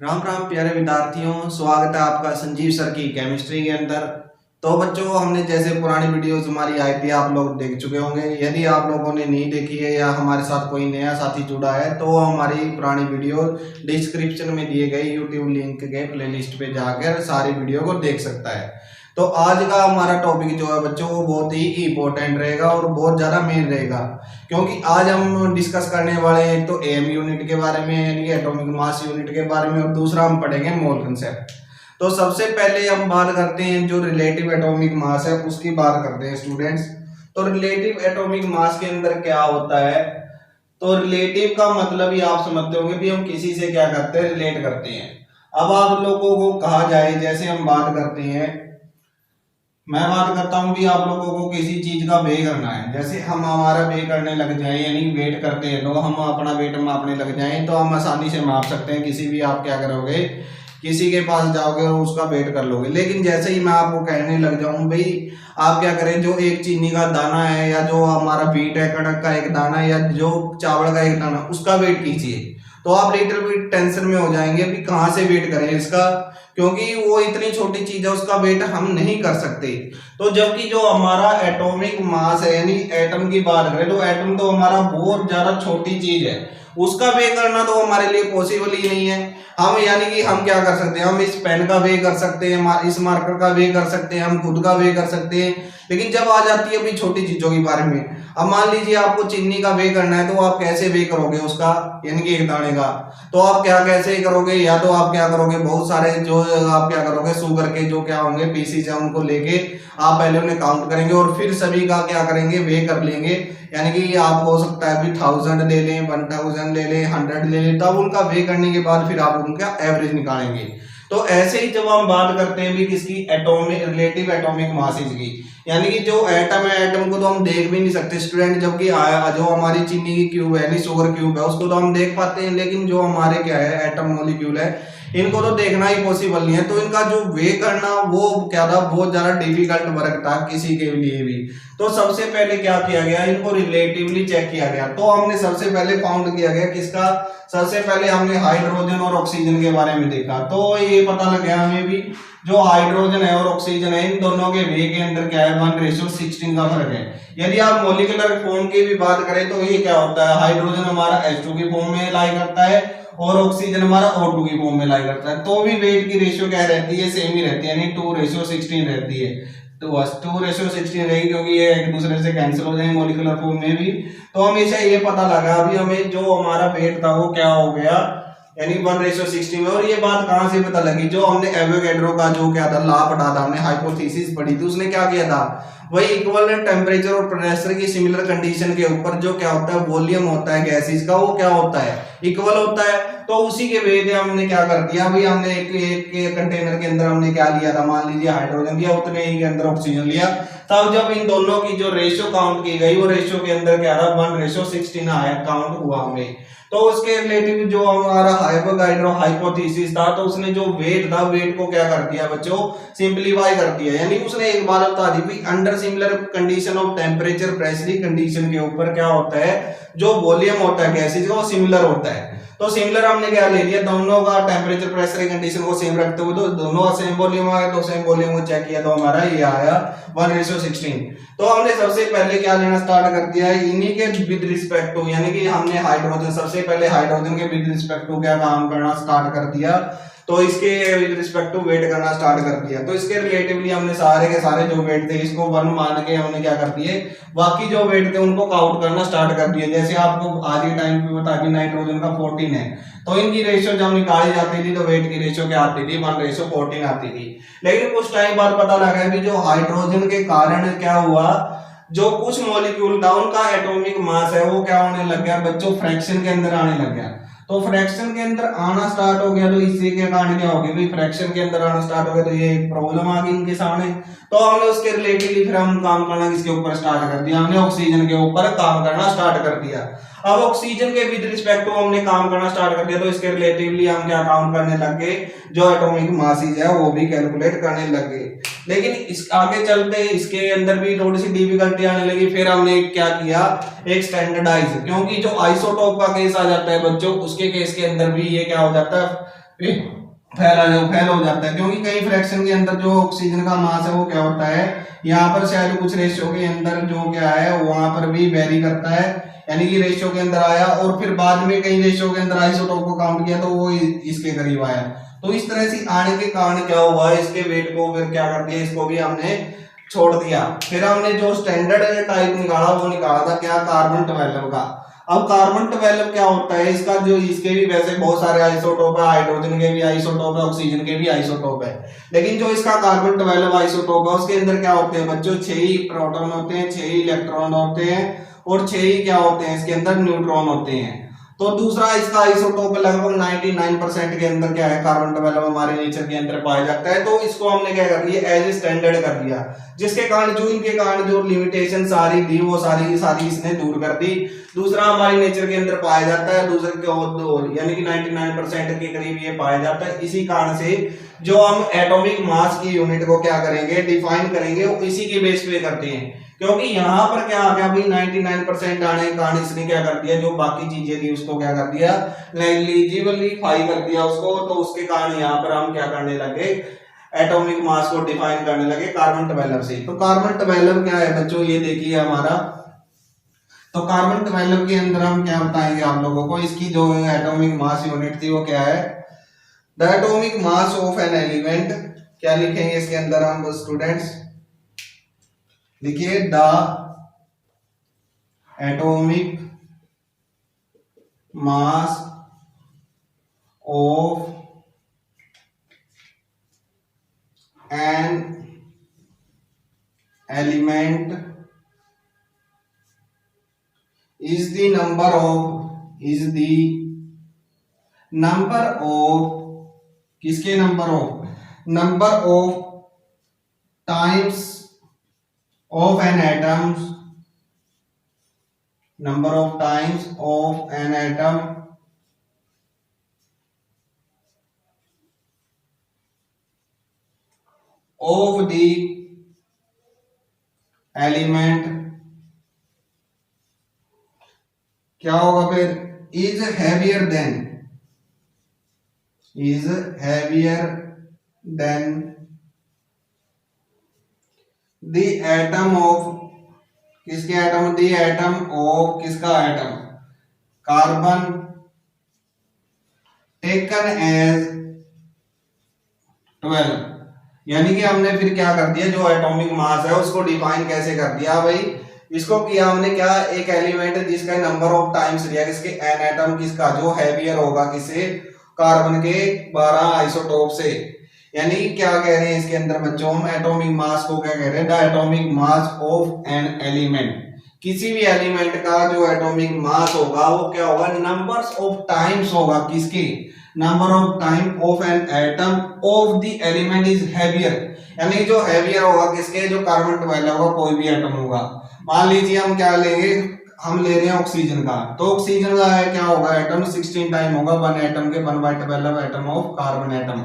राम राम प्यारे विद्यार्थियों, स्वागत है आपका संजीव सर की केमिस्ट्री के अंदर। तो बच्चों, हमने जैसे पुरानी वीडियोस हमारी आई थी, आप लोग देख चुके होंगे। यदि आप लोगों ने नहीं देखी है या हमारे साथ कोई नया साथी जुड़ा है तो हमारी पुरानी वीडियो डिस्क्रिप्शन में दिए गए यूट्यूब लिंक के प्लेलिस्ट पे जाकर सारी वीडियो को देख सकता है। तो आज का हमारा टॉपिक जो है बच्चों, वो बहुत ही इंपॉर्टेंट रहेगा और बहुत ज़्यादा मेन रहेगा, क्योंकि आज हम डिस्कस करने वाले हैं तो एम यूनिट के बारे में, यानी कि एटॉमिक मास यूनिट के बारे में, और दूसरा हम पढ़ेंगे मोल कंसेप्ट। तो सबसे पहले हम बात करते हैं जो रिलेटिव एटॉमिक मास है उसकी बात करते हैं स्टूडेंट्स। तो रिलेटिव एटॉमिक मास के अंदर क्या होता है? तो रिलेटिव का मतलब ही आप समझते होंगे भी हम किसी से क्या करते हैं, रिलेट करते हैं। अब आप लोगों को कहा जाए, जैसे हम बात करते हैं, मैं बात करता हूँ कि आप लोगों को किसी चीज का वे करना है। जैसे हम हमारा वे करने लग जाए, यानी वेट करते हैं तो हम अपना वेट मापने लग जाएं, तो हम आसानी से माप सकते हैं। किसी भी आप क्या करोगे, किसी के पास जाओगे और उसका वेट कर लोगे। लेकिन जैसे ही मैं आपको कहने लग जाऊं भाई आप क्या करें, जो एक चीनी का दाना है या जो हमारा बीट है, कणक का एक दाना या जो चावल का एक दाना, उसका वेट कीजिए, तो आप लिटिल बिट टेंशन में हो जाएंगे भी कहाँ से वेट करें इसका, क्योंकि वो इतनी छोटी चीज है, उसका वेट हम नहीं कर सकते। तो जबकि जो हमारा एटॉमिक मास है, यानी एटम की बात करें, तो एटम तो हमारा बहुत ज्यादा छोटी चीज है, उसका वे करना तो हमारे लिए पॉसिबल ही नहीं है। हम यानी कि हम क्या कर सकते हैं, हम इस पेन का वे कर सकते हैं, इस मार्कर का वे कर सकते हैं, हम खुद का वे कर सकते हैं। लेकिन जब आ जाती है अभी छोटी चीजों के बारे में, अब मान लीजिए आपको चीनी का वे करना है, तो आप कैसे वे करोगे उसका, यानी कि एक दाने का, तो आप क्या कैसे करोगे? या तो आप क्या करोगे, बहुत सारे जो आप क्या करोगे, शुगर के जो क्या होंगे पीसीज है, उनको लेके आप पहले उन्हें काउंट करेंगे और फिर सभी का क्या करेंगे, वे कर लेंगे। यानी कि आप हो सकता है भी 1000 ले लें, 1000 ले लें, 100 ले लें, तब उनका वे करने के बाद फिर आप उनका एवरेज निकालेंगे। तो ऐसे ही जब हम बात करते हैं भी किसकी, एटॉमिक रिलेटिव एटॉमिक मासेस की, यानी कि जो एटम है, एटम को तो हम देख भी नहीं सकते स्टूडेंट, जबकि जो हमारी चीनी की क्यूब है, यानी शुगर क्यूब है, उसको तो हम देख पाते हैं, लेकिन जो हमारे क्या है एटम मॉलिक्यूल है, इनको तो देखना ही पॉसिबल नहीं है। तो इनका जो वे करना वो क्या था, बहुत ज्यादा डिफिकल्ट वर्क था किसी के लिए भी। तो सबसे पहले क्या किया गया, इनको रिलेटिवली चेक किया गया। तो हमने सबसे पहले फाउंड किया गया किसका, सबसे पहले हमने हाइड्रोजन और ऑक्सीजन के बारे में देखा। तो ये पता लग गया हमें भी जो हाइड्रोजन है और ऑक्सीजन है, इन दोनों के वे के अंदर क्या है, 1:16 का फर्क है। यदि आप मॉलिक्यूलर फॉर्म की भी बात करें तो ये क्या होता है, हाइड्रोजन हमारा H2 की फॉर्म में लाई करता है और ऑक्सीजन हमारा O2 की फॉर्म में लाई करता है। तो भी वेट की रेशियो क्या रहती है, सेम ही रहती है, यानी 2:16 रहती है। तो बस 2:16 रहेगी, क्योंकि ये एक दूसरे से कैंसिल हो जाएंगे मॉलिक्यूलर फॉर्म में भी। तो हमेशा ये पता लगा अभी हमें जो हमारा वेट था वो क्या हो गया, यानी 1:16 में। और ये बात कहां से पता लगी, जो हमने एवोगैड्रो का जो क्या था लॉ पढ़ा था, हमने हाइपोथेसिस पढ़ी थी, उसने क्या किया था, वही इक्वल टेम्परेचर और प्रेशर की सिमिलर कंडीशन के ऊपर जो क्या होता है, वॉल्यूम होता है गैसेस का, वो क्या होता है, इक्वल होता है। तो उसी के वे में हमने क्या कर दिया, अभी हमने एक कंटेनर के अंदर हमने क्या लिया था, मान लीजिए हाइड्रोजन लिया, उतने ही के अंदर ऑक्सीजन लिया। तब जब इन दोनों की जो रेशियो काउंट की गई, वो रेशियो के अंदर क्या था, 1:16 आया काउंट हुआ हमें। तो उसके रिलेटिव जो हमारा हाइपोगाइड्रो हाइपोथेसिस था, तो उसने जो वेट था, वेट को क्या कर दिया बच्चों, सिंपलीफाई कर दिया। यानी उसने एक बात बता दी कि under similar condition of temperature pressure condition के ऊपर क्या होता है, जो वॉल्यूम होता है गैसेज का वो सिमिलर होता है। तो सिमिलर हमने क्या ले लिया, दोनों का टेम्परेचर प्रेशर कंडीशन को सेम रखते हुए, तो दोनों का सेम वॉल्यूम आ गया, तो सेम वॉल्यूम को चेक किया तो हमारा ये आया 1:16। तो हमने सबसे पहले क्या लेना स्टार्ट कर दिया है, इन्हीं के विद रिस्पेक्ट टू, यानी कि हमने हाइड्रोजन, सबसे पहले हाइड्रोजन के विद रिस्पेक्ट टू क्या काम करना स्टार्ट कर दिया, तो इसके विद रिस्पेक्ट टू वेट करना स्टार्ट कर दिया। तो इसके रिलेटिवली हमने सारे के सारे जो वेट थे इसको 1 मान के हमने क्या कर दिए, बाकी जो वेट थे उनको काउंट करना स्टार्ट कर दिया। जैसे आपको आज के टाइम पे बता कि नाइट्रोजन का 14 है, तो इनकी रेशियो जब निकाली जाती थी तो वेट की रेशियो क्या आती थी, 1:14 आती थी। लेकिन कुछ टाइम बाद पता लगा कि जो हाइड्रोजन के कारण क्या हुआ, जो कुछ मॉलिक्यूल था उनका एटॉमिक मास है वो क्या होने लग गया बच्चों, फ्रैक्शन के अंदर आने लग गया। तो फ्रैक्शन के अंदर आना स्टार्ट हो गया, तो इससे के कारण क्या हो गया भाई, फ्रैक्शन के अंदर आना स्टार्ट हो गया, तो ये एक प्रॉब्लम आ गई इनके सामने। तो हमने उसके रिलेटिवली फिर हम काम करना किसके ऊपर स्टार्ट कर दिया, हमने ऑक्सीजन के ऊपर काम करना स्टार्ट कर दिया। अब ऑक्सीजन के विद रिस्पेक्ट टू हमने काम करना स्टार्ट कर दिया, तो इसके रिलेटिवली हम क्या काउंट करने लग गए, जो एटॉमिक मासेस है वो भी कैलकुलेट करने लग गए। लेकिन इस आगे चलते इसके अंदर भी थोड़ी सी डिफिकल्टी आने लगी। फिर हमने क्या किया, एक स्टैंडर्डाइज, क्योंकि जो आइसोटोप का केस आ जाता है बच्चों, उसके केस के अंदर भी ये क्या हो जाता है, फेल हो जाता है, क्योंकि कई फ्रैक्शन के अंदर जो ऑक्सीजन का मास है वो क्या होता है, यहाँ पर शायद कुछ रेशियो के अंदर जो क्या है वहां पर भी वेरी करता है, यानी कि रेशियो के अंदर आया और फिर बाद में कई रेशियो के अंदर आइसोटोप को काउंट किया तो वो इसके करीब आया। तो इस तरह से आने के कारण क्या हुआ, इसके वेट को फिर क्या कर दिया, इसको भी हमने छोड़ दिया। फिर हमने जो स्टैंडर्ड टाइप निकाला वो निकाला था क्या, कार्बन 12 का। अब कार्बन 12 क्या होता है, इसका जो इसके भी वैसे बहुत सारे आइसोटोप है, हाइड्रोजन के भी आइसोटोप है, ऑक्सीजन के भी आइसोटोप है, लेकिन जो इसका कार्बन 12 आइसोटोप है उसके अंदर क्या होते हैं बच्चों, 6 ही प्रोटॉन होते हैं, 6 ही इलेक्ट्रॉन होते हैं और 6 ही क्या होते हैं इसके अंदर न्यूट्रॉन होते हैं। तो दूसरा इसका आइसोटोप लगभग 99% के अंदर क्या है, कार्बन 12 हमारे नेचर के अंदर पाया जाता है। तो इसको हमने क्या कर दिया, एज ए स्टैंडर्ड कर दिया, जिसके कारण जो इनके कारण जो लिमिटेशन सारी थी वो सारी सारी इसने दूर कर दी। दूसरा हमारे नेचर के अंदर पाया जाता है, दूसरे के यानी कि 99% के करीब ये पाया जाता है। इसी कारण से जो हम एटॉमिक मास की यूनिट को क्या करेंगे, डिफाइन करेंगे, वो इसी के बेस पे करते हैं, क्योंकि यहाँ पर क्या आ गया भाई 99% आने के कारण इसने क्या कर दिया, जो बाकी चीजें थी उसको क्या कर दिया, नेग्लिजिबलीफाई कर दिया उसको। तो उसके कारण यहाँ पर हम क्या करने लगे, एटॉमिक मास को डिफाइन करने लगे कार्बन 12 से। तो कार्बन 12 क्या है बच्चों, ये देखिए हमारा, तो कार्बन 12 के अंदर हम क्या बताएंगे आप लोगों को, इसकी जो एटॉमिक मास यूनिट थी वो क्या है, the atomic mass of an element. क्या लिखेंगे इसके अंदर हम स्टूडेंट्स, लिखिए the atomic mass of an element is the number of किसके number of times of an atom, number of times of an atom of the element, क्या होगा फिर, is heavier than the atom of, किसके atom, the atom of किसका atom, carbon taken as 12। यानी कि हमने फिर क्या कर दिया, जो एटॉमिक मास है उसको डिफाइन कैसे कर दिया भाई, इसको किया हमने क्या, एक एलिमेंट जिसका नंबर ऑफ टाइम्स लिया, किसके, एन एटम, किसका जो हैवियर होगा, किसे, कार्बन के 12 आइसोटोप से। यानी क्या कह रहे हैं इसके अंदर बच्चों, हम एटॉमिक मास को क्या कह रहे हैं, the atomic mass of an element, किसी भी एलिमेंट का जो एटॉमिक मास होगा वो क्या होगा, नंबर्स ऑफ टाइम्स होगा, किसके, number of time of N atom of the element is heavier, यानी जो हैवियर होगा किसके, जो कार्बन 12 होगा, कोई भी एटम होगा। मान लीजिए हम क्या लेंगे, हम ले रहे हैं ऑक्सीजन का, तो ऑक्सीजन का है क्या होगा, एटम 16 टाइम होगा, 1 एटम के 1/12 एटम ऑफ कार्बन एटम,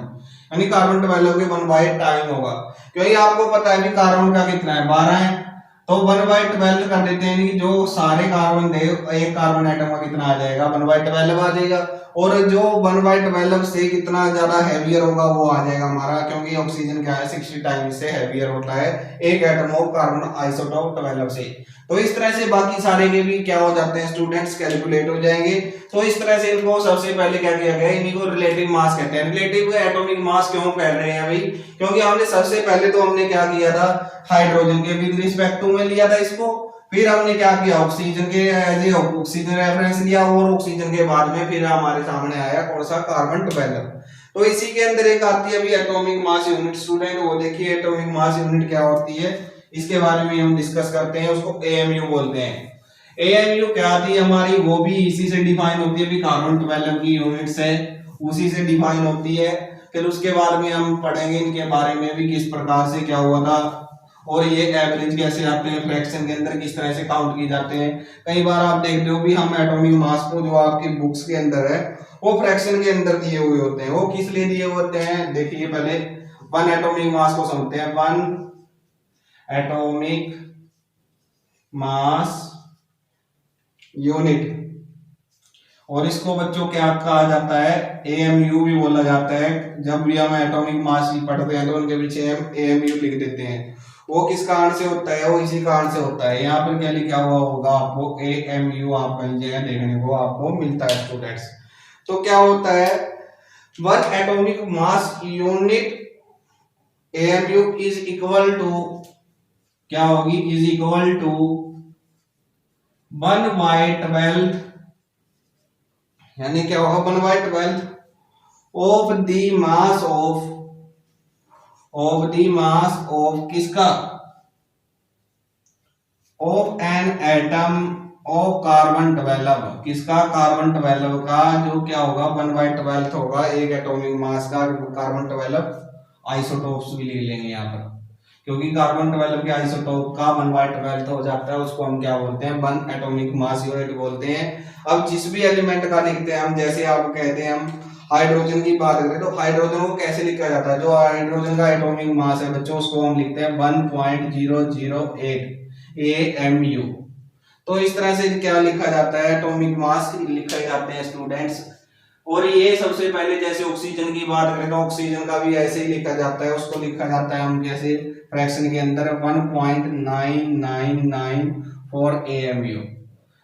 यानी कार्बन 12 के 1 टाइम होगा। क्योंकि आपको पता है कि कार्बन का कितना है, 12 है, तो 1/12 कर देते हैं, कि जो सारे कार्बन थे एक कार्बन एटम का कितना आ जाएगा, 1/12 आ जाएगा, और जो 1/12 से कितना ज्यादा हैवियर होगा वो आ जाएगा हमारा, क्योंकि ऑक्सीजन क्या है 60 टाइम से हैवियर होता है एक एटम ऑफ कार्बन आइसोटोप 12 से। तो इस तरह से बाकी सारे के भी क्या हो जाते हैं स्टूडेंट्स, कैलकुलेट हो जाएंगे। तो इस तरह से इनको सबसे पहले क्या किया गया, इन्हीं को रिलेटिव मास कहते हैं। रिलेटिव एटॉमिक मास क्यों कह रहे हैं भाई, क्योंकि हमने सबसे पहले तो हमने क्या किया था, हाइड्रोजन के विद रिस्पेक्ट टू में लिया था इसको, फिर हमने क्या किया, ऑक्सीजन के एज ए ऑक्सीजन रेफरेंस लिया, और ऑक्सीजन के बाद में फिर हमारे सामने आया कौन सा, कार्बन 12। तो इसी के अंदर एक आती है अभी एटॉमिक मास यूनिट स्टूडेंट, वो देखिए एटॉमिक मास यूनिट क्या होती है, इसके बारे में हम डिस्कस करते हैं, उसको एएमयू बोलते हैं। एएमयू क्या आती है हमारी, वो भी इसी से डिफाइन होती है, कार्बन 12 की यूनिट्स है उसी से डिफाइन होती है। फिर उसके बाद में हम पढ़ेंगे इनके बारे में भी, किस प्रकार से क्या हुआ था, और ये एवरेज कैसे आते हैं, फ्रैक्शन के अंदर किस तरह से काउंट किए जाते हैं। कई बार आप देखते हो भी हम एटॉमिक मास को जो आपकी बुक्स के अंदर है वो फ्रैक्शन के अंदर दिए हुए होते हैं, वो किस लिए दिए होते हैं, देखिए पहले 1 एटॉमिक मास को समझते हैं। 1 एटॉमिक मास यूनिट, और इसको बच्चों क्या कहा जाता है, AMU भी बोला जाता है। जब भी हम एटॉमिक मास पढ़ते हैं तो उनके पीछे हम AMU लिख देते हैं। वो किस कारण से होता है, वो इसी कारण से होता है। यहाँ पर क्या लिखा हुआ होगा आपको, AMU आप कहीं जगह देखने को आपको मिलता है स्टूडेंट्स। तो क्या होता है, one atomic mass unit AMU is equal to, क्या होगी, इज इक्वल टू 1/12, यानी क्या होगा 1/12 ऑफ द मास ऑफ किसका, of N atom of carbon 12, किसका, कार्बन 12 का जो क्या होगा 1/12 होगा एक एटॉमिक मास का कार्बन 12। आइसोटोप्स भी ले लेंगे यहाँ पर, क्योंकि कार्बन 12 के आइसोटोप का 1/12 हो जाता है, उसको हम क्या बोलते हैं, 1 एटॉमिक मास यूनिट बोलते हैं। अब जिस भी एलिमेंट का लिखते हैं हम, जैसे आप कहते हैं हम हाइड्रोजन की बात करें तो हाइड्रोजन को कैसे लिखा जाता है, जो हाइड्रोजन का एटॉमिक मास है बच्चों उसको हम लिखते हैं 1.008 AMU। तो इस तरह से क्या लिखा जाता है, एटॉमिक मास लिखे जाते हैं स्टूडेंट्स। और ये सबसे पहले जैसे ऑक्सीजन की बात करें तो ऑक्सीजन का भी ऐसे ही लिखा जाता है, उसको लिखा जाता है हम कैसे, फ्रैक्शन के अंदर 1.9994 AMU।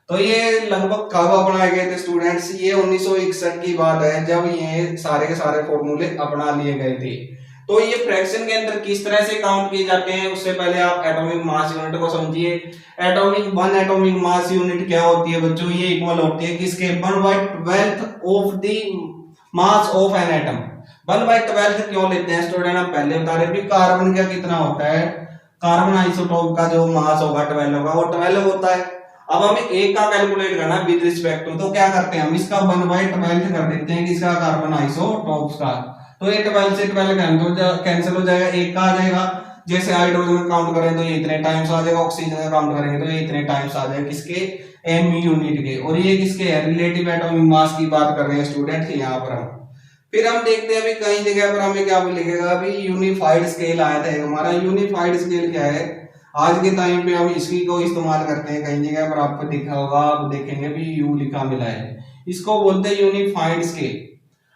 तो ये लगभग कब अपनाए गए थे स्टूडेंट्स, ये 1961 की बात है जब ये सारे के सारे फॉर्मूले अपना लिए गए थे। तो ये फ्रैक्शन के अंदर किस तरह से काउंट किए जाते हैं, उससे पहले आप एटॉमिक मास यूनिट को समझिए। वन एटॉमिक मास यूनिट क्या होती है बच्चों, ये इक्वल होती है किसके, 1/12 of the mass of an atom. 1/12 क्यों लेते हैं स्टूडेंट, हम पहले बता रहे थे कार्बन का कितना होता है, कार्बन आइसोटोप का जो मास होगा 12 होगा, वो 12 होता है। अब हमें एक का कैलकुलेट करना है विद रिस्पेक्ट टू, तो क्या करते हैं हम इसका 1/12 कर देते हैं किसका, कार्बन आइसोटोप्स का। तो ये 12 से 12 कैंसिल हो जाएगा, एक का आ जाएगा। जैसे हाइड्रोजन काउंट करें तो ये इतने टाइम्स आ जाएगा, ऑक्सीजन का काउंट करेंगे तो ये इतने टाइम्स आ जाएगा किसके, एम यूनिट के। और ये किसके है, रिलेटिव एटॉमिक मास की बात कर रहे हैं स्टूडेंट यहाँ पर हम। फिर हम देखते हैं अभी कई जगह पर हमें क्या लिखेगा, अभी यूनिफाइड स्केल आया था हमारा। यूनिफाइड स्केल क्या है, आज के टाइम पे हम इसी को इस्तेमाल करते हैं, कई जगह पर आपको दिखा होगा, आप देखेंगे भी यू लिखा मिला है, इसको बोलते हैं यूनिफाइड स्केल।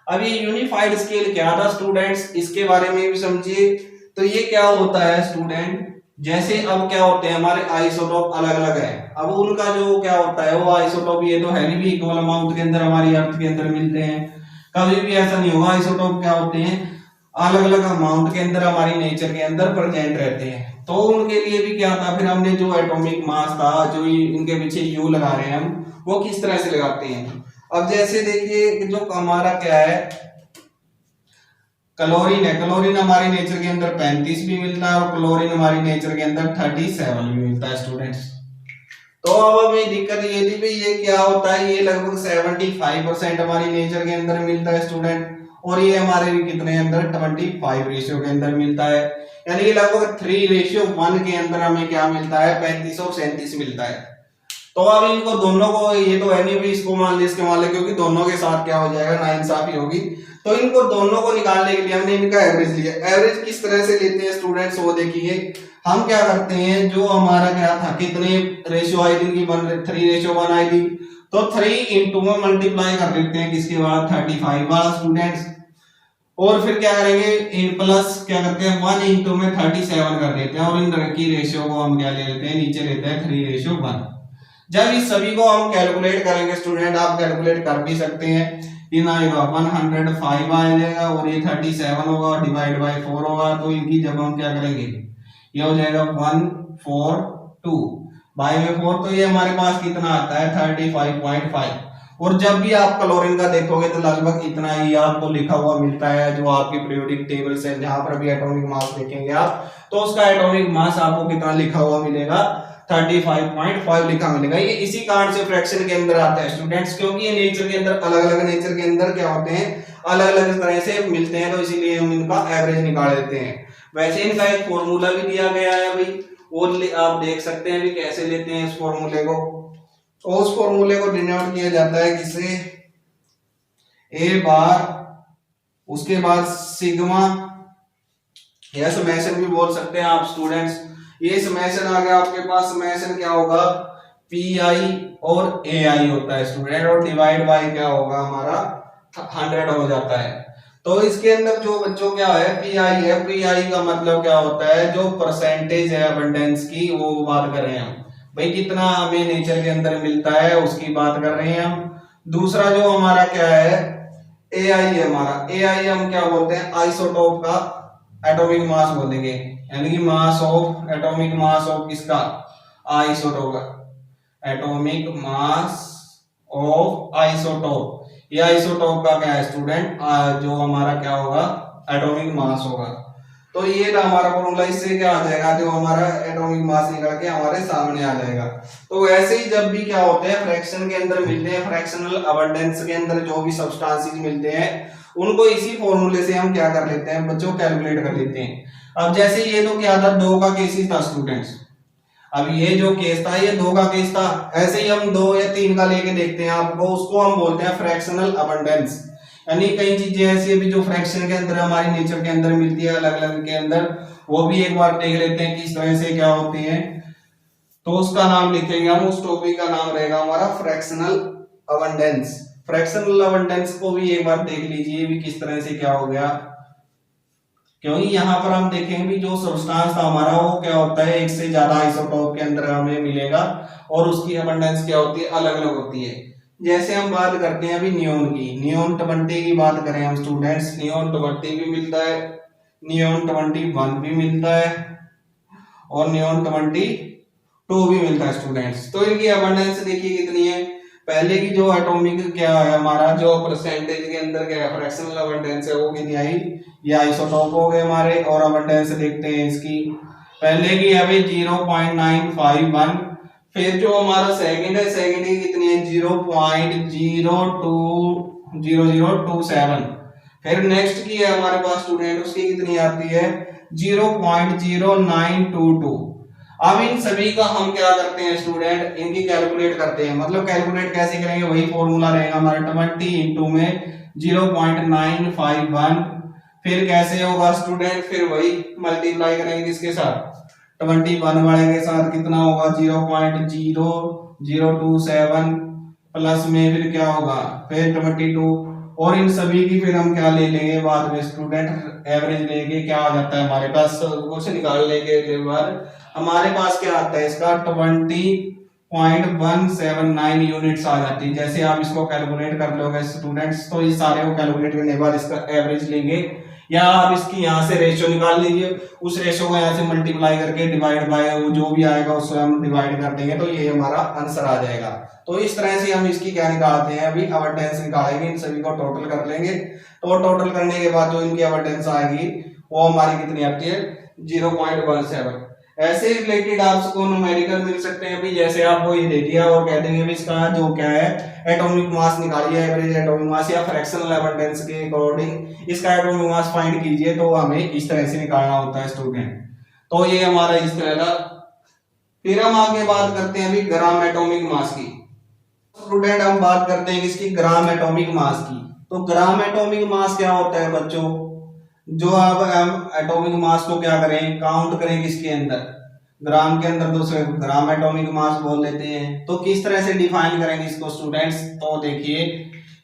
अब ये यूनिफाइड स्केल क्या था स्टूडेंट्स, इसके बारे में भी समझिए। तो ये क्या होता है स्टूडेंट, जैसे अब क्या होते हैं हमारे आइसोटोप अलग अलग है, अब उनका जो क्या होता है वो आइसोटोप, ये तो है नहीं भी इक्वल अमाउंट के अंदर हमारी अर्थ के अंदर मिलते हैं, कभी भी ऐसा नहीं होगा। आइसोटोप क्या होते हैं, अलग अलग अमाउंट के अंदर हमारी नेचर के अंदर प्रेजेंट रहते हैं। तो उनके लिए भी क्या था, फिर हमने जो एटॉमिक मास था, जो इनके पीछे यू लगा रहे हैं हम, वो किस तरह से लगाते हैं। अब जैसे देखिए जो हमारा क्या है, क्लोरीन है, क्लोरीन हमारी नेचर के अंदर 35 भी मिलता है और क्लोरीन हमारी नेचर के अंदर 37 भी मिलता है स्टूडेंट्स। तो अब हमें दिक्कत ये थी भाई ये क्या होता है, ये लगभग 75% हमारी नेचर के अंदर मिलता है स्टूडेंट, और ये हमारे भी कितने अंदर 25 रेशियो के अंदर मिलता है, यानी कि लगभग 3:1 के अंदर हमें क्या मिलता है, 35 और 37 मिलता है। तो अब इनको दोनों को, ये तो है नहीं भी इसको मान लिया इसके मान लिया, क्योंकि दोनों के साथ क्या हो जाएगा, नाइंसाफी होगी। तो इनको दोनों को निकालने के लिए हमने इनका एवरेज लिया। एवरेज किस तरह से लेते हैं स्टूडेंट्स, वो देखिए हम क्या करते हैं, जो हमारा क्या था, कितने रेशियो आई थी, 3:1 आई थी, तो 3 इंटू में मल्टीप्लाई कर देते हैं किसके बाद, 35 वाला स्टूडेंट्स। और फिर क्या करेंगे, इन प्लस क्या करते हैं 1 इंटू में 37 कर देते हैं, और इन की रेशियो को हम क्या ले लेते हैं, नीचे लेते हैं 3:1। जब इस सभी को हम कैलकुलेट करेंगे स्टूडेंट, आप कैलकुलेट कर भी सकते हैं, इन आएगा 105 आ जाएगा, और ये 37 होगा, डिवाइड बाय 4 होगा, तो इनकी जब हम क्या करेंगे, ये हो जाएगा 142 बाय में 4, तो ये हमारे पास कितना आता है 35.5। और जब भी आप क्लोरीन का देखोगे तो लगभग इतना ही आपको लिखा हुआ मिलता है, जो आपकी पीरियोडिक टेबल से जहां पर भी एटॉमिक मास देखेंगे आप, तो उसका एटॉमिक मास आपको कितना लिखा हुआ मिलेगा, 35.5 लिखा मिलेगा। ये इसी कारण से फ्रैक्शन के अंदर आता है स्टूडेंट्स, क्योंकि ये नेचर के अंदर अलग अलग नेचर के अंदर क्या होते हैं, अलग अलग तरह से मिलते हैं, तो इसीलिए हम इनका एवरेज निकाल देते हैं। वैसे इनका एक फॉर्मूला भी दिया गया है भाई, और आप देख सकते हैं भी कैसे लेते हैं इस फॉर्मूले को। तो उस फॉर्मूले को डिनोट किया जाता है किससे, ए बार, उसके बाद सिग्मा, या समेशन भी बोल सकते हैं आप स्टूडेंट्स। ये समेशन आ गया आपके पास, समेशन क्या होगा, पी आई और ए आई होता है स्टूडेंट, और डिवाइड बाय क्या होगा हमारा 100 हो जाता है। तो इसके अंदर जो बच्चों क्या है पी आई है, पी आई का मतलब क्या होता है, जो परसेंटेज है अबंडेंस की वो बात कर रहे हैं हम, भाई कितना हमें नेचर के अंदर मिलता है उसकी बात कर रहे हैं हम। दूसरा जो हमारा क्या है ए आई है हमारा, ए आई हम क्या बोलते हैं आइसोटोप का एटॉमिक मास बोलेंगे, यानी कि mass of atomic mass of किसका isotope, atomic mass of isotope. ये आइसोटोप का क्या है स्टूडेंट, जो हमारा क्या होगा एटॉमिक मास होगा। तो ये था हमारा फॉर्मूला, इससे क्या आ जाएगा जो हमारा एटॉमिक मास निकल के हमारे सामने आ जाएगा। तो वैसे ही जब भी क्या होते हैं फ्रैक्शन के अंदर मिलते हैं, फ्रैक्शनल अबंडेंस के अंदर जो भी सब्सटेंसेस मिलते हैं उनको इसी फॉर्मूले से हम क्या कर लेते हैं बच्चों कैलकुलेट कर लेते हैं। अब जैसे ये तो क्या था दो का केस था स्टूडेंट्स, अब ये जो केस था ये दो का केस था, ऐसे ही हम दो या तीन का लेके देखते हैं आपको, उसको हम बोलते हैं फ्रैक्शनल अबंडेंस। यानी कई चीजें ऐसी अभी जो फ्रैक्शन के अंदर हमारी नेचर के अंदर मिलती है अलग अलग के अंदर, वो भी एक बार देख लेते हैं कि इस तरह से क्या होती है। तो उसका नाम लिखेंगे हम, उस टॉपिक का नाम रहेगा हमारा फ्रैक्शनल अबंडेंस। फ्रैक्शनल अबंडेंस को भी एक बार देख लीजिए भी किस तरह से क्या हो गया, क्योंकि यहाँ पर हम देखेंगे भी जो सब्सटेंस था हमारा वो क्या होता है एक से ज्यादा आइसोटोप के अंदर हमें मिलेगा और उसकी अबंडेंस क्या होती है अलग अलग होती है। जैसे हम बात करते हैं अभी नियोन की, नियोन 20 की बात करें हम स्टूडेंट्स, नियोन 20 भी मिलता है, नियोन 21 भी मिलता है और नियोन 22 भी मिलता है स्टूडेंट्स। तो इनकी अबंडेंस देखिए कितनी है, पहले की जो एटॉमिक क्या है हमारा जो परसेंटेज के अंदर क्या फ्रैक्शनल अबंडेंस है वो कितनी आई, ये आइसोटोप हो गए हमारे, और अबंडेंस देखते हैं इसकी, पहले की है भाई 0.951, फिर जो हमारा सेकंड है सेकंड की कितनी है 0.02027, फिर नेक्स्ट की है हमारे पास स्टूडेंट उसकी कितनी आती है 0.0922। अब इन सभी का हम क्या करते हैं स्टूडेंट, इनकी कैलकुलेट करते हैं, मतलब कैलकुलेट कैसे करेंगे वही फॉर्मूला रहेगा हमारा 20 इंटू में 0.951, फिर कैसे होगा स्टूडेंट, फिर वही मल्टीप्लाई करेंगे किसके साथ 21 वाले के साथ, कितना होगा 0.0027 प्लस में फिर क्या होगा फिर 22, और इन सभी की फिर हम क्या ले लेंगे बाद में स्टूडेंट एवरेज लेके क्या आ जाता है हमारे पास, कुछ निकालने के बाद हमारे पास क्या आता है इसका 20.179 यूनिट्स आ जाती है। जैसे आप इसको कैलकुलेट कर लोगे स्टूडेंट्स, तो इस सारे को कैलकुलेट करने के बाद इसका एवरेज लेंगे, या आप इसकी यहाँ से रेशियो निकाल लीजिए, उस रेशियो को यहाँ से मल्टीप्लाई करके डिवाइड बाय जो भी आएगा उससे हम डिवाइड कर देंगे, तो ये हमारा आंसर आ जाएगा। तो इस तरह से हम इसकी क्या निकालते हैं अभी अबंडेंस निकालेंगे, इन सभी को टोटल कर लेंगे, तो टोटल करने के बाद जो इनकी अबंडेंस आएगी वो हमारी कितनी आती है 0.17। ऐसे रिलेटेड आपको न्यूमेरिकल मिल सकते हैं, अभी जैसे आपको ये दे दिया और कह देंगे इसका जो क्या है एटॉमिक मास निकालिए, एवरेज एटॉमिक मास या फ्रैक्शनल अबंडेंस के अकॉर्डिंग इसका एटॉमिक मास फाइंड कीजिए, तो हमें इस तरह से निकालना होता है स्टूडेंट। तो ये हमारा इस तरह का। फिर हम आगे बात करते हैं अभी ग्राम एटॉमिक मास की। स्टूडेंट हम बात करते हैं किसकी, ग्राम एटॉमिक मास की। तो ग्राम एटॉमिक मास क्या होता है बच्चों, जो आप हम एटॉमिक मास को क्या करें काउंट करें किसके अंदर ग्राम के अंदर, दूसरे ग्राम एटॉमिक मास बोल लेते हैं। तो किस तरह से डिफाइन करेंगे इसको स्टूडेंट्स, तो देखिए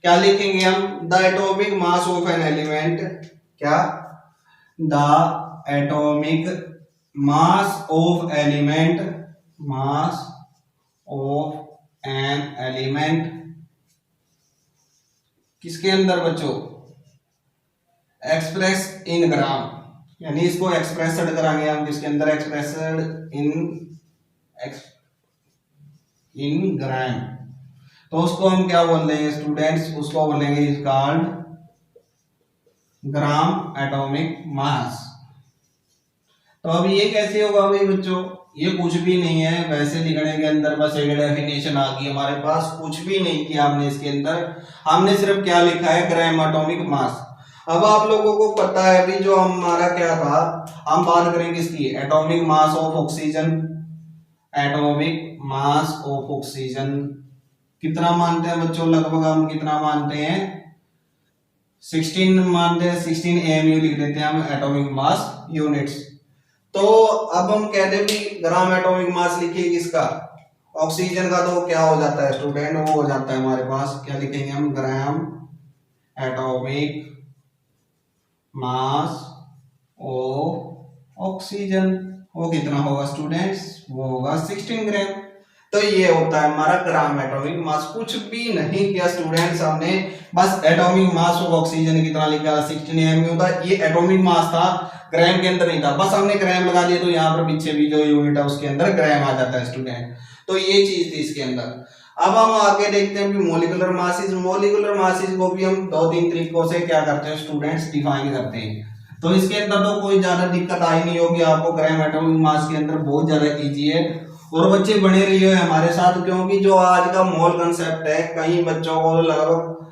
क्या लिखेंगे हम, the atomic mass of an element, क्या the atomic mass of element, mass of an element किसके अंदर बच्चों एक्सप्रेस इन ग्राम, यानी इसको एक्सप्रेस्ड कराएंगे हम किसके अंदर एक्सप्रेस्ड इन ग्राम। तो उसको हम क्या बोल देंगे स्टूडेंट्स, उसको बोलेंगे इज कॉल्ड ग्राम एटॉमिक मास। तो अब ये कैसे होगा भाई बच्चों, ये कुछ भी नहीं है, वैसे लिखने के अंदर बस एक डेफिनेशन आ गई हमारे पास, कुछ भी नहीं किया हमने इसके अंदर, हमने सिर्फ क्या लिखा है ग्राम एटॉमिक मास। अब आप लोगों को पता है अभी जो हमारा क्या था, हम बात करेंगे इसकी atomic mass of oxygen, atomic mass of oxygen कितना मानते हैं बच्चों, लगभग हम कितना मानते हैं 16 मानते हैं, 16 AMU लिख देते हैं हम एटॉमिक मास यूनिट्स। तो अब हम कहते हैं भी ग्राम एटॉमिक मास लिखिए किसका ऑक्सीजन का तो क्या हो जाता है स्टूडेंट, वो हो जाता है हमारे पास, क्या लिखेंगे हम, ग्राम एटॉमिक मास ऑफ ऑक्सीजन। वो कितना होगा स्टूडेंट्स, वो होगा 16 ग्राम। तो ये होता है हमारा ग्राम एटॉमिक मास। कुछ भी नहीं किया स्टूडेंट्स हमने, बस एटॉमिक मास ऑफ ऑक्सीजन कितना लिखा 16 mu था। ये एटॉमिक मास था, ग्राम के अंदर नहीं था, बस हमने ग्राम लगा दिया तो यहाँ पर पीछे भी जो यूनिट है उसके अंदर ग्राम आ जाता है स्टूडेंट। तो ये चीज थी इसके अंदर। अब हम आगे देखते हैं कि मोलिकुलर मासेस। मोलिकुलर मासेस को भी हम दो तीन तरीकों से क्या करते हैं स्टूडेंट्स, डिफाइन करते हैं। तो इसके अंदर तो कोई ज्यादा दिक्कत आई नहीं होगी आपको, ग्राम एटॉमिक मास के अंदर बहुत ज्यादा इजी है। और बच्चे बने रहिए हमारे साथ, क्योंकि जो आज का मोल कंसेप्ट है, कई बच्चों को लगभग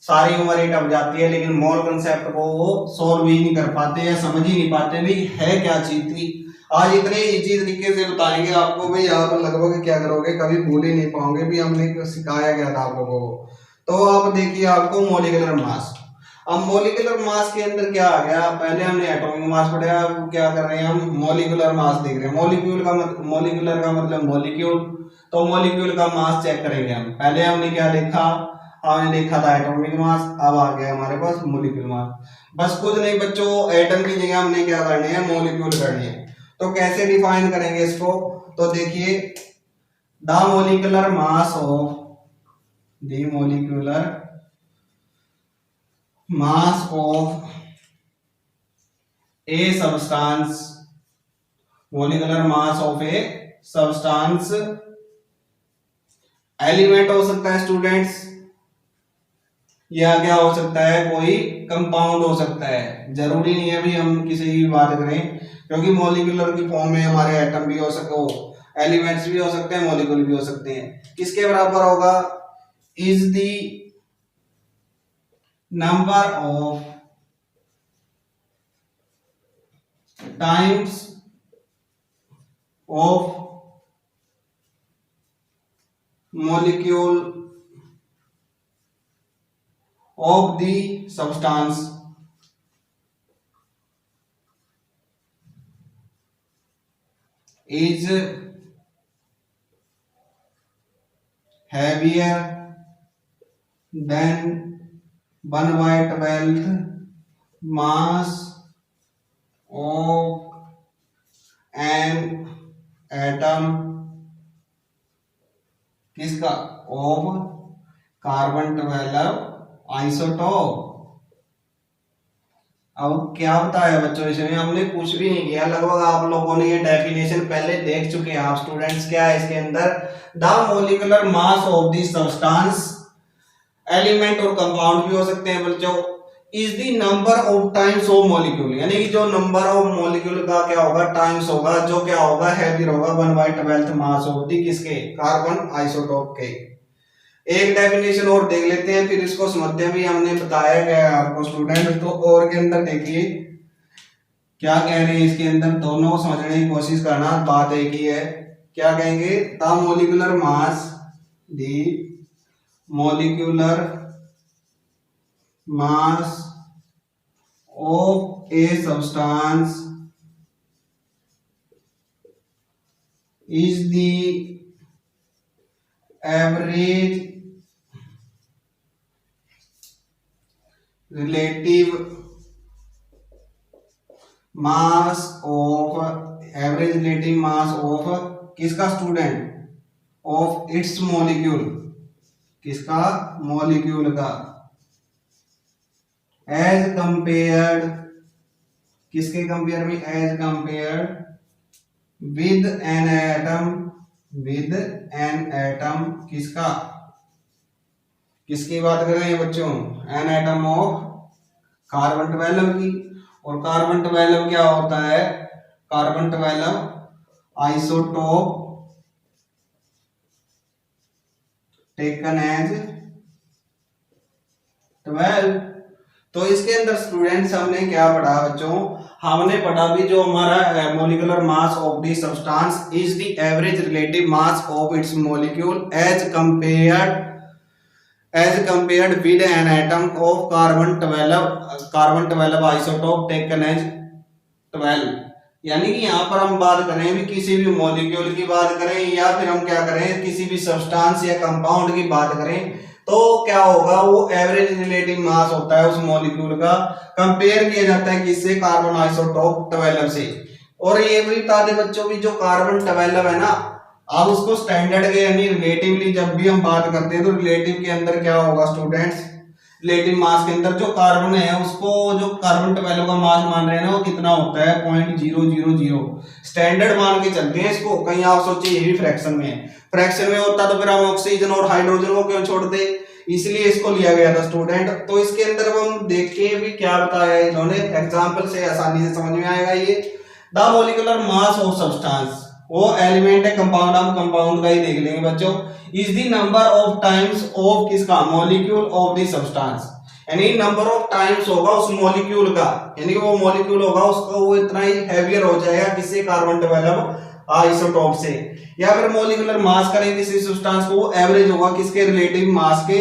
सारी उम्र ही टप जाती है, लेकिन मोल कंसेप्ट को वो सोल्व ही नहीं कर पाते या समझ ही नहीं पाते भी है क्या चीज थी। आज इतने इजी तरीके से बताएंगे आपको भाई, आप लगभग क्या करोगे, कभी भूल ही नहीं पाओगे भी हमने सिखाया गया था आप लोगों को। तो आप देखिए आपको मोलिकुलर मास। अब मोलिकुलर मास के अंदर क्या आ गया, पहले हमने एटॉमिक मास पढ़ा, अब क्या कर रहे हैं हम, मोलिकुलर मास देख रहे हैं। मोलिकुलर का मतलब मोलिक्यूल, तो मोलिक्यूल का मास चेक करेंगे हम। पहले हमने क्या देखा, हमने देखा था एटॉमिक मास, अब आ गया हमारे पास मोलिकुलर मास। बस कुछ नहीं बच्चों, एटम की जगह हमने क्या करनी है, मोलिक्यूल करनी है। तो कैसे डिफाइन करेंगे इसको, तो देखिए the molecular mass of the molecular mass of a substance, molecular mass of a substance, element हो सकता है स्टूडेंट्स, या क्या हो सकता है, कोई कंपाउंड हो सकता है। जरूरी नहीं है भी हम किसी की बात करें, क्योंकि मॉलिक्यूलर की फॉर्म में हमारे एटम भी हो सकते, एलिमेंट्स भी हो सकते हैं, मॉलिक्यूल भी हो सकते हैं। किसके बराबर होगा, is the number of times of molecule of the substance is heavier than 1/12 mass of an atom, किसका, ऑफ कार्बन 12 आइसोटोप। अब क्या बताया बच्चों, इसमें हमने कुछ भी नहीं किया, लगभग आप लोगों ने ये डेफिनेशन पहले देख चुके हैं आप स्टूडेंट्स। क्या है इसके अंदर, the molecular mass of the substance, element और कंपाउंड भी हो सकते हैं बच्चों, is the number of times of molecule, यानी कि जो नंबर ऑफ मॉलिक्यूल का क्या होगा, टाइम्स होगा, जो क्या होगा, हैवियर होगा 1/12 मास ऑफ द किसके, कार्बन आइसोटोप के। एक डेफिनेशन और देख लेते हैं, फिर इसको समझते हैं भी, हमने बताया गया आपको स्टूडेंट। तो और के अंदर देखिए क्या कह रहे हैं इसके अंदर, दोनों को समझने की कोशिश करना, बात एक ही है। क्या कहेंगे, the molecular mass, the molecular mass of a substance is the average relative mass of किसका स्टूडेंट, of its molecule, किसका, मॉलिक्यूल का, एज कंपेयर्ड, किसके कंपेयर में, as compared with an atom, किसका, किसकी बात कर रहे हैं बच्चों, एन एटम ऑफ कार्बन 12 की। और कार्बन 12 क्या होता है, कार्बन 12 आइसोटोप टेकन एज 12। तो इसके अंदर स्टूडेंट्स हमने क्या पढ़ा बच्चों, हमने पढ़ा भी जो हमारा molecular mass of the substance is the average relative mass of its molecule as compared with an atom of carbon 12 isotope taken as 12। यानी कि यहाँ पर हम बात करें भी किसी भी मॉलिक्यूल की बात करें या फिर हम क्या करें किसी भी सब्सटेंस या कंपाउंड की बात करें, तो क्या होगा, वो एवरेज रिलेटिव मास होता है उस मॉलिक्यूल का, कंपेयर किया जाता है किससे, कार्बन आइसोटोप 12 से। और ये भी बता दें बच्चों भी जो कार्बन 12 है ना, आप उसको स्टैंडर्ड के यानी रिलेटिवली जब भी हम बात करते हैं तो रिलेटिव के अंदर क्या होगा स्टूडेंट्स, रिलेटिव मास के अंदर जो कार्बन है उसको जो कार्बन 12 का मास मान रहे हैं ना वो कितना होता है 0.000, स्टैंडर्ड मान के चलते हैं इसको। कहीं आप सोचिए ये भी फ्रैक्शन में है, फ्रैक्शन में होता तो फिर हम ऑक्सीजन और हाइड्रोजन को क्यों छोड़ते, इसलिए इसको लिया गया था स्टूडेंट। तो इसके अंदर हम देखिए भी क्या बताया इन्होंने, एग्जाम्पल से आसानी से समझ में आएगा ये। The molecular mass of substance, वो एलिमेंट है कंपाउंड, हम कंपाउंड का ही देख लेंगे बच्चों, is the number of times of किसका, मॉलिक्यूल ऑफ द सब्सटेंस, यानी नंबर ऑफ टाइम्स होगा उस मॉलिक्यूल का, यानी कि वो मॉलिक्यूल होगा उसका वो इतना ही हैवियर हो जाएगा किससे, कार्बन 12 आइसोटोप से। या फिर मॉलिक्यूलर मास करें किसी सब्सटेंस को, वो एवरेज होगा किसके, रिलेटिव मास के,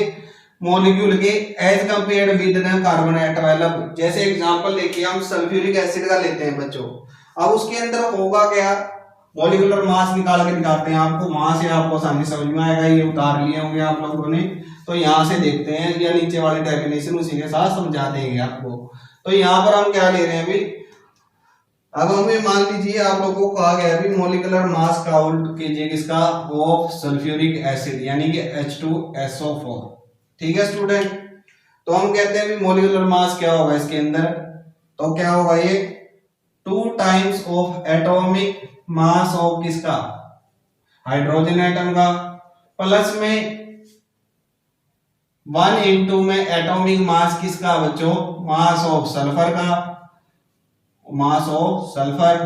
मॉलिक्यूल के, as compared with the carbon 12। जैसे एग्जांपल देखिए हम सल्फ्यूरिक एसिड का लेते हैं बच्चों, अब उसके अंदर होगा क्या, मॉलिक्यूलर मास निकाल के दिखाते हैं आपको, वहां से आपको आसानी समझ में आएगा, ये उतार लिए होंगे आप लोगों ने, तो यहाँ से देखते हैं या नीचे वाले डेफिनेशन उसी के साथ समझा देंगे आपको। तो यहाँ पर हम क्या ले रहे हैं अभी, अब हमें मान लीजिए आप लोगों को कहा गया है मॉलिक्यूलर मास काउंट कीजिए किसका, ऑफ सल्फ्यूरिक एसिड यानी कि H2SO4, ठीक है स्टूडेंट। तो हम कहते हैं मॉलिक्यूलर मास क्या होगा इसके अंदर, तो क्या होगा ये 2 times of atomic mass of किसका, हाइड्रोजन एटम का, प्लस में 1 into में एटॉमिक मास किसका बच्चों, मास ऑफ सल्फर का, मास ऑफ सल्फर।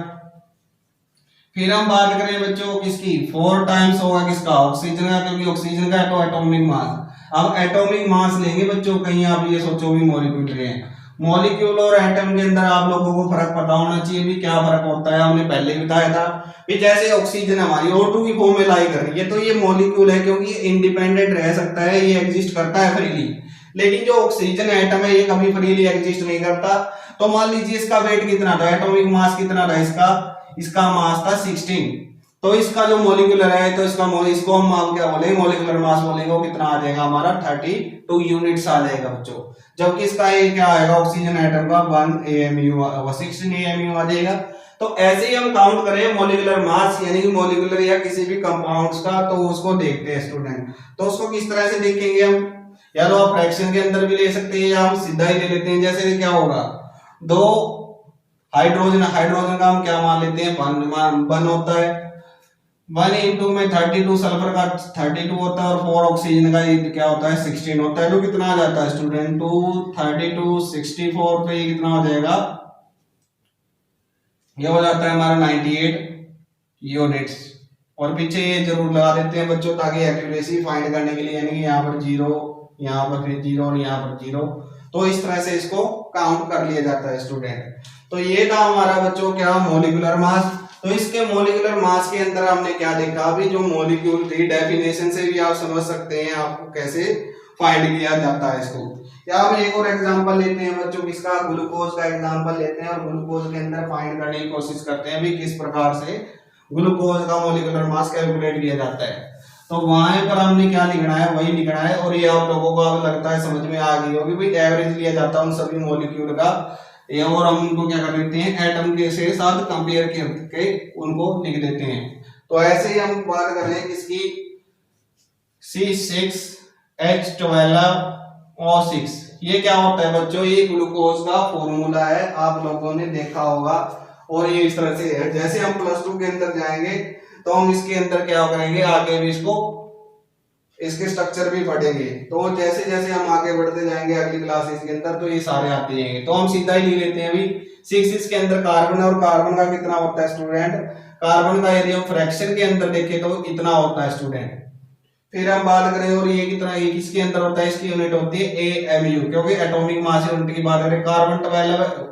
फिर हम बात करें बच्चों किसकी, 4 टाइम्स होगा किसका, ऑक्सीजन का, क्योंकि ऑक्सीजन का तो एटॉमिक मास। अब एटॉमिक मास लेंगे बच्चों, कहीं आप ये सोचो भी मॉलिक्यूल रहे हैं, मॉलिक्यूल और एटम के अंदर आप लोगों को फर्क पता होना चाहिए भी क्या फर्क होता है, हमने पहले भी बताया था कि जैसे ऑक्सीजन हमारी O2 की फॉर्म में लाई कर रही है, तो ये मॉलिक्यूल है क्योंकि इंडिपेंडेंट रह सकता है, ये एग्जिस्ट करता है फ्रीली, लेकिन जो ऑक्सीजन एटम है ये कभी फ्रीली एग्जिस्ट नहीं करता। तो मान लीजिए इसका वेट कितना था, एटॉमिक मास कितना था इसका मास था 16, तो इसका जो मॉलिक्यूलर है तो इसको हम क्या बोलेंगे, मॉलिक्यूलर मास बोलेंगे, वो कितना आ जाएगा हमारा 32 यूनिट्स आ जाएगा बच्चों, जबकि इसका ये क्या आएगा ऑक्सीजन एटम का 1 AMU 16 AMU आ जाएगा। तो ऐसे ही हम काउंट करें मॉलिक्यूलर मास यानी कि मॉलिक्यूलर या किसी भी कंपाउंड्स का, तो उसको देखते हैं स्टूडेंट। तो उसको किस तरह से देखेंगे हम, या तो आप फ्रैक्शन के अंदर भी ले सकते हैं या हम सीधा ही ले लेते हैं। जैसे क्या होगा, 2 हाइड्रोजन का हम क्या मान लेते हैं, 1 होता है, 1 into में 32 सल्फर का 32 होता है और 4 ऑक्सीजन का ये क्या होता है 16 होता है, तो कितना आ जाता है स्टूडेंट 2 32 64 पे ये कितना हो जाएगा, ये हो जाता है हमारा 98 यूनिट्स। और पीछे ये जरूर लगा देते हैं बच्चों ताकि एक्यूरेसी फाइंड करने के लिए, यानी कि यहाँ पर 0, यहाँ पर फिर 0 और यहाँ पर 0, तो इस तरह से इसको काउंट कर लिया जाता है स्टूडेंट। तो ये था हमारा बच्चों क्या, मॉलिक्यूलर मास। तो इसके मॉलिक्यूलर मास के अंदर हमने क्या देखा, अभी जो मॉलिक्यूल थी डेफिनेशन से भी आप समझ सकते हैं आपको कैसे फाइंड किया जाता है इसको। या हम एक और एग्जांपल लेते हैं बच्चों किसका, ग्लूकोज का एग्जांपल लेते हैं और ग्लूकोज के अंदर फाइंड करने की कोशिश करते हैं भी किस प्रकार से ग्लूकोज का मॉलिक्यूलर मास कैलकुलेट किया जाता है। तो वहां पर हमने क्या लिखना है वही लिखना है, और ये आप लोगों को अब लगता है समझ में आ गई होगी भाई एवरेज लिया जाता है उन सभी मॉलिक्यूल का, और हम उनको क्या कर देते हैं एटम के से साथ कंपेयर करके उनको लिख देते हैं। तो ऐसे ही हम बात कर रहे हैं किसकी, C6H12O6, ये क्या होता है बच्चों, ये ग्लूकोज का फॉर्मूला है, आप लोगों ने देखा होगा। और ये इस तरह से है, जैसे हम +2 के अंदर जाएंगे तो हम इसके अंदर क्या करेंगे, आगे भी इसके स्ट्रक्चर भी पढ़ेंगे। तो जैसे जैसे हम आगे बढ़ते जाएंगे अगली क्लासेस के अंदर तो ये सारे आते जाएंगे। तो हम सीधा ही लिख लेते हैं अभी 6 के अंदर कार्बन है, और कार्बन का कितना होता है स्टूडेंट, कार्बन का यदि हम फ्रैक्शन के अंदर देखें तो इतना होता है स्टूडेंट। फिर हम बात करें और ये कितना, ये किसके अंदर होता है, इसकी यूनिट होती है AMU, क्योंकि एटॉमिक मास यूनिट की बात करें, कार्बन 12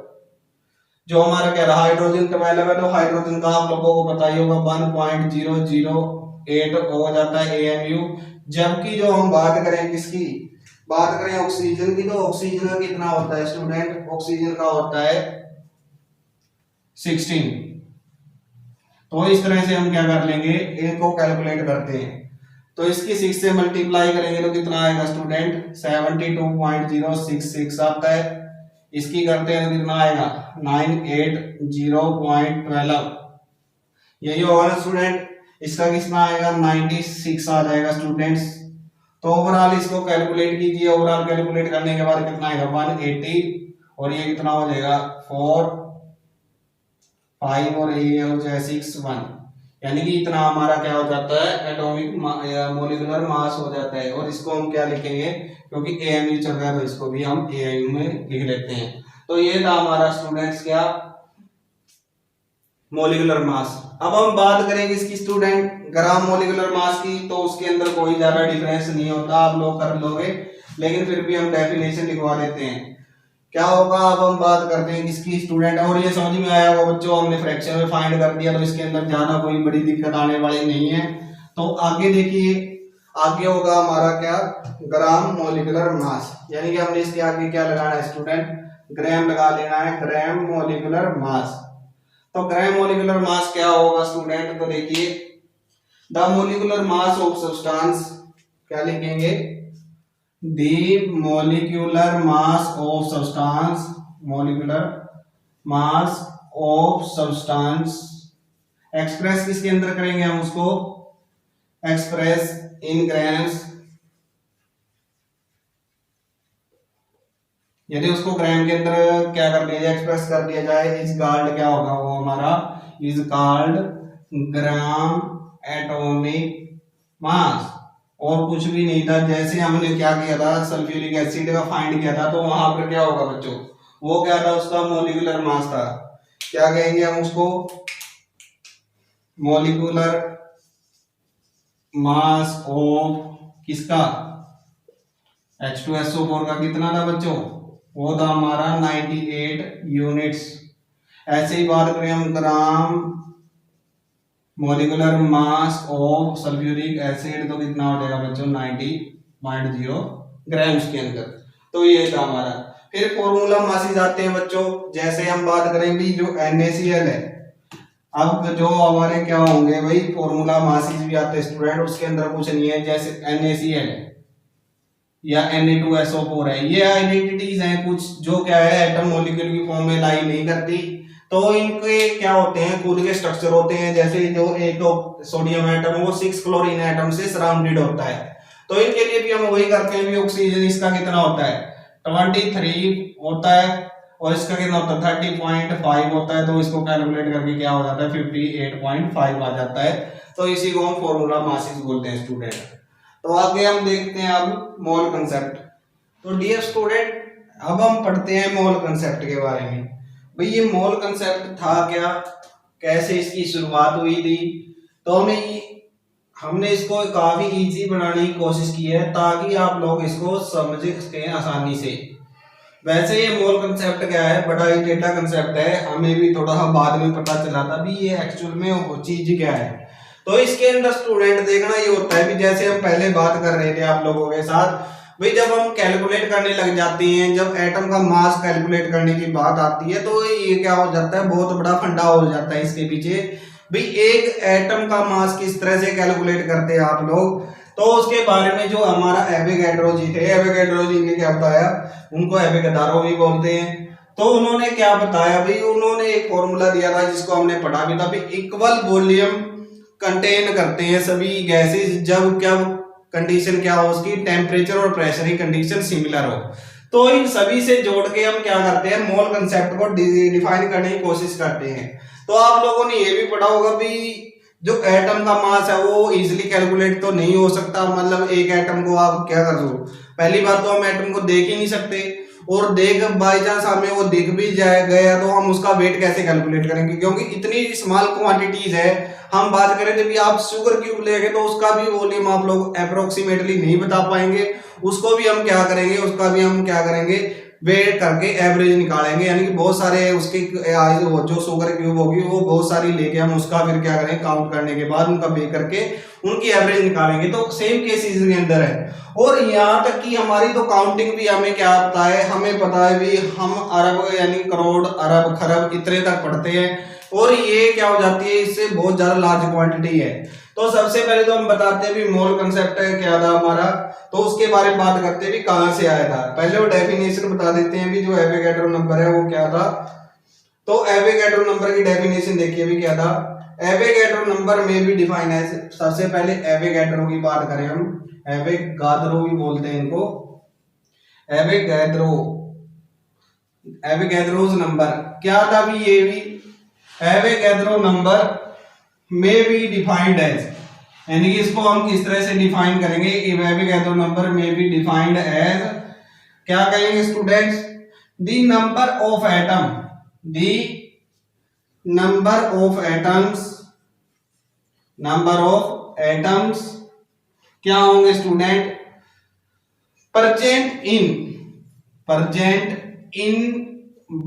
जो हमारा कह रहा हाइड्रोजन 12 है, तो हाइड्रोजन का आप लोगों को पता ही होगा 1.008 हो जाता है AMU। जबकि जो हम बात करें किसकी, बात करें ऑक्सीजन की, तो ऑक्सीजन का कितना होता है स्टूडेंट, ऑक्सीजन का होता है 16। तो इस तरह से हम क्या कर लेंगे, इनको कैलकुलेट करते हैं। तो इसकी 6 से मल्टीप्लाई करेंगे तो कितना आएगा स्टूडेंट, 72.066 आता है। इसकी करते हैं तो कितना आएगा, 980.12, यही होगा स्टूडेंट। इसका कितना आएगा, 96 आ जाएगा स्टूडेंट्स। तो ओवरऑल इसको कैलकुलेट कीजिए, ओवरऑल कैलकुलेट करने के बाद कितना आएगा 180, और ये कितना हो जाएगा 4 5 और ये हो जाएगा 6 1, यानी कि इतना हमारा क्या हो जाता है, एटॉमिक मोलिकुलर मास हो जाता है। और इसको हम क्या लिखेंगे, क्योंकि एएमयू चल रहा है तो इसको भी हम एएमयू में लिख लेते हैं। तो ये था हमारा स्टूडेंट्स क्या, मोलिकुलर मास। अब हम बात करेंगे इसकी स्टूडेंट ग्राम मोलिकुलर मास की, तो उसके अंदर कोई ज्यादा डिफरेंस नहीं होता, आप लोग कर लोगे, लेकिन फिर भी हम डेफिनेशन लिखवा देते हैं। क्या होगा, अब हम बात करते हैं इसकी स्टूडेंट, और ये समझ में आया होगा बच्चों, हमने फ्रैक्शन में फाइंड कर दिया, तो इसके अंदर ज्यादा कोई बड़ी दिक्कत आने वाली नहीं है। तो आगे देखिए, आगे होगा हमारा क्या, ग्राम मोलिकुलर मास, यानी कि हमने इसके आगे क्या लगाना है स्टूडेंट, ग्राम लगा लेना है, ग्राम मोलिकुलर मास। तो ग्राम मोलिकुलर मास क्या होगा स्टूडेंट, तो देखिए the molecular mass of substance, क्या लिखेंगे, the molecular mass of substance, molecular mass of substance express किसके अंदर करेंगे हम उसको, एक्सप्रेस इन ग्राम्स, यदि उसको ग्राम के अंदर क्या कर दिया जाए, एक्सप्रेस कर दिया जाए, इज कॉल्ड, क्या होगा वो हमारा, इज कॉल्ड ग्राम एटॉमिक मास। और कुछ भी नहीं था, जैसे हमने क्या किया था, सल्फ्यूरिक एसिड का फाइंड किया था, तो वहां पर क्या होगा बच्चों, वो क्या था, उसका मोलिकुलर मास था, क्या कहेंगे हम उसको, मोलिकुलर मास ऑफ किसका, H2SO4 का कितना था बच्चों, वो था हमारा 98 यूनिट्स। ऐसे ही बात करें हम gram molecular mass of sulphuric acid, तो कितना हो जाएगा बच्चों 90.0 ग्राम्स के अंदर। तो ये था हमारा। फिर फॉर्मूला मासेस आते हैं बच्चों, जैसे हम बात करें भी जो NaCl है, अब जो हमारे क्या होंगे भाई, फॉर्मूला मासेस भी आते हैं स्टूडेंट, उसके अंदर कुछ नहीं है, जैसे NaCl है या Na2SO4 है, ये आइडेंटिटीज हैं कुछ जो क्या है, एटम मॉलिक्यूल की फॉर्म में लाई नहीं करती। तो इनके क्या होते हैं, खुद के स्ट्रक्चर होते हैं, जैसे जो एक सोडियम एटम है वो 6 क्लोरीन एटम से सराउंडेड होता है। तो इनके लिए भी हम वही करते हैं, भी ऑक्सीजन इसका कितना होता है 23 होता है, और इसका कितना होता है 30.5 होता है। तो इसको कैलकुलेट करके क्या हो जाता है 58.5 आ जाता है। तो इसी को हम फॉर्मूला मासेस बोलते हैं स्टूडेंट। तो आगे हम देखते हैं अब मोल कंसेप्ट। तो डियर स्टूडेंट, अब हम पढ़ते हैं मोल कंसेप्ट के बारे में। भाई ये मोल कंसेप्ट था क्या, कैसे इसकी शुरुआत हुई थी, तो हमने इसको काफी इजी बनाने की कोशिश की है ताकि आप लोग इसको समझ सकें आसानी से। वैसे ये मोल कंसेप्ट क्या है, बड़ा ही डेटा कंसेप्ट है, हमें भी थोड़ा बाद में पता चला था भी ये एक्चुअल में वो चीज क्या है। तो इसके अंदर स्टूडेंट देखना ये होता है भी जैसे हम पहले बात कर रहे थे आप लोगों के साथ, भाई जब हम कैलकुलेट करने लग जाते हैं, जब एटम का मास कैलकुलेट करने की बात आती है, तो ये क्या हो जाता है, बहुत बड़ा फंडा हो जाता है इसके पीछे। भाई एक एटम का मास किस तरह से कैलकुलेट करते हैं आप लोग, तो उसके बारे में जो हमारा एवोगैड्रो जी थे, एवोगैड्रो जी ने क्या बताया, उनको एवोगैड्रो भी बोलते हैं। तो उन्होंने क्या बताया भाई, उन्होंने एक फॉर्मूला दिया था जिसको हमने पढ़ा भी था, भाई इक्वल वॉल्यूम कंटेन करते हैं सभी गैसेस जब क्या कंडीशन क्या हो उसकी, टेम्परेचर और प्रेशर की कंडीशन सिमिलर हो। तो इन सभी से जोड़ के हम क्या करते हैं, मोल कंसेप्ट को डिफाइन करने की कोशिश करते हैं। तो आप लोगों ने ये भी पढ़ा होगा भी जो एटम का मास है वो इजीली कैलकुलेट तो नहीं हो सकता, मतलब एक एटम को आप क्या कर दो, पहली बात तो हम एटम को देख ही नहीं सकते, और देख बाई चांस हमें वो दिख भी जाए गया तो हम उसका वेट कैसे कैलकुलेट करेंगे, क्योंकि इतनी स्मॉल क्वांटिटीज है। हम बात करें तो भी आप शुगर क्यूब लेंगे तो उसका भी वॉल्यूम आप लोग अप्रोक्सीमेटली नहीं बता पाएंगे, उसको भी हम क्या करेंगे, उसका भी हम क्या करेंगे वेट करके एवरेज निकालेंगे, यानी कि बहुत सारे उसके जो शुगर क्यूब होगी वो बहुत सारी लेके हम उसका फिर क्या करेंगे, काउंट करने के बाद उनका वेट करके उनकी एवरेज निकालेंगे। तो सेम केसेस के अंदर है, और यहाँ तक कि हमारी तो काउंटिंग भी हमें क्या पता है, हमें पता है भी हम अरब यानी करोड़ अरब खरब इतने तक पढ़ते हैं, और ये क्या हो जाती है, इससे बहुत ज्यादा लार्ज क्वांटिटी है। तो सबसे पहले तो हम बताते हैं भी मोल कंसेप्ट है क्या था हमारा, तो उसके बारे में बात करते हैं भी कहां से आया था। पहले वो डेफिनेशन बता देते हैं भी जो एवोगैड्रो नंबर है वो क्या था। तो एवोगैड्रो नंबर की डेफिनेशन देखिए भी क्या था। एवोगैड्रो नंबर में भी डिफाइन है, सबसे पहले एवोगैड्रो की बात करें हम, एवोगाद्रो भी बोलते हैं इनको, एवोगैड्रो, एवोगैड्रोस नंबर क्या था भी, ये भी एवोगैड्रो नंबर में भी डिफाइंड एज, यानी कि इसको हम किस तरह से डिफाइन करेंगे, एवोगैड्रो नंबर में भी डिफाइंड एज क्या कहेंगे students, the number of atom, the number of atoms, number of atoms क्या होंगे स्टूडेंट, प्रेजेंट इन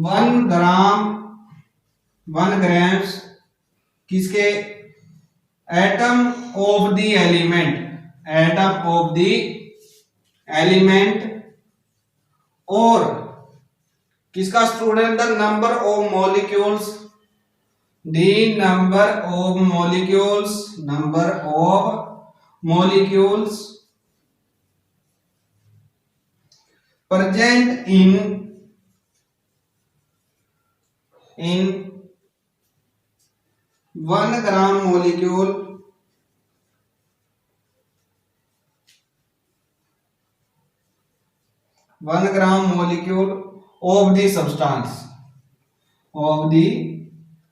1 ग्राम्स किसके, atom of the element, atom of the element, और किसका student, the number of molecules, the number of molecules, number of molecules present in 1 gram molecule, 1 gram molecule of the substance, of the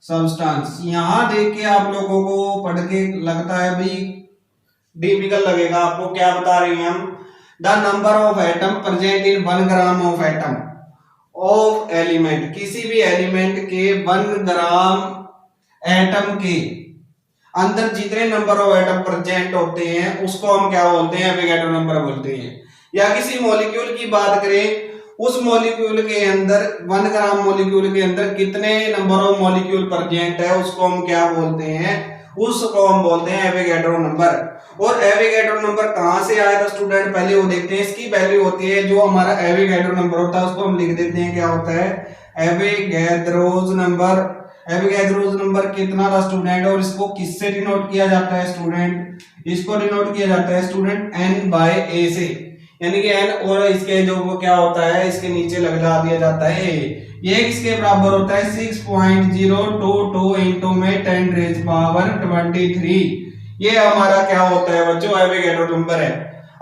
substance. यहां देख के आप लोगों को पढ़ के लगता है भाई डिफिकल्ट लगेगा आपको, क्या बता रहे हैं हम, the number of atom present in 1 gram of atom of element, किसी भी एलिमेंट के 1 ग्राम एटम के अंदर जितने नंबर ऑफ एटम प्रेजेंट होते हैं उसको हम क्या बोलते हैं, एवोगैड्रो नंबर बोलते हैं। या किसी मॉलिक्यूल की बात करें, उस मॉलिक्यूल के अंदर 1 ग्राम मॉलिक्यूल के अंदर कितने नंबर ऑफ मॉलिक्यूल प्रेजेंट है उसको हम क्या बोलते हैं, उसको हम बोलते हैं एवोगैड्रो नंबर। और एवोगैड्रो नंबर कहां से आया था स्टूडेंट, पहले वो देखते हैं। इसकी वैल्यू होती है, जो हमारा एवोगैड्रो नंबर होता है उसको हम लिख देते हैं, क्या होता है, एवोगैड्रोस नंबर। एवोगैड्रोस नंबर कितना था स्टूडेंट, और इसको किससे डिनोट किया जाता है स्टूडेंट, इसको डिनोट किया जाता है स्टूडेंट n बाय a से, यानी कि n और इसके जो वो क्या होता है, इसके नीचे लगा दिया जाता है a। ये किसके बराबर होता है, 6.022 इंटू में 10 रेज पावर 23। ये हमारा क्या होता है बच्चों, एवोगैड्रो नंबर है।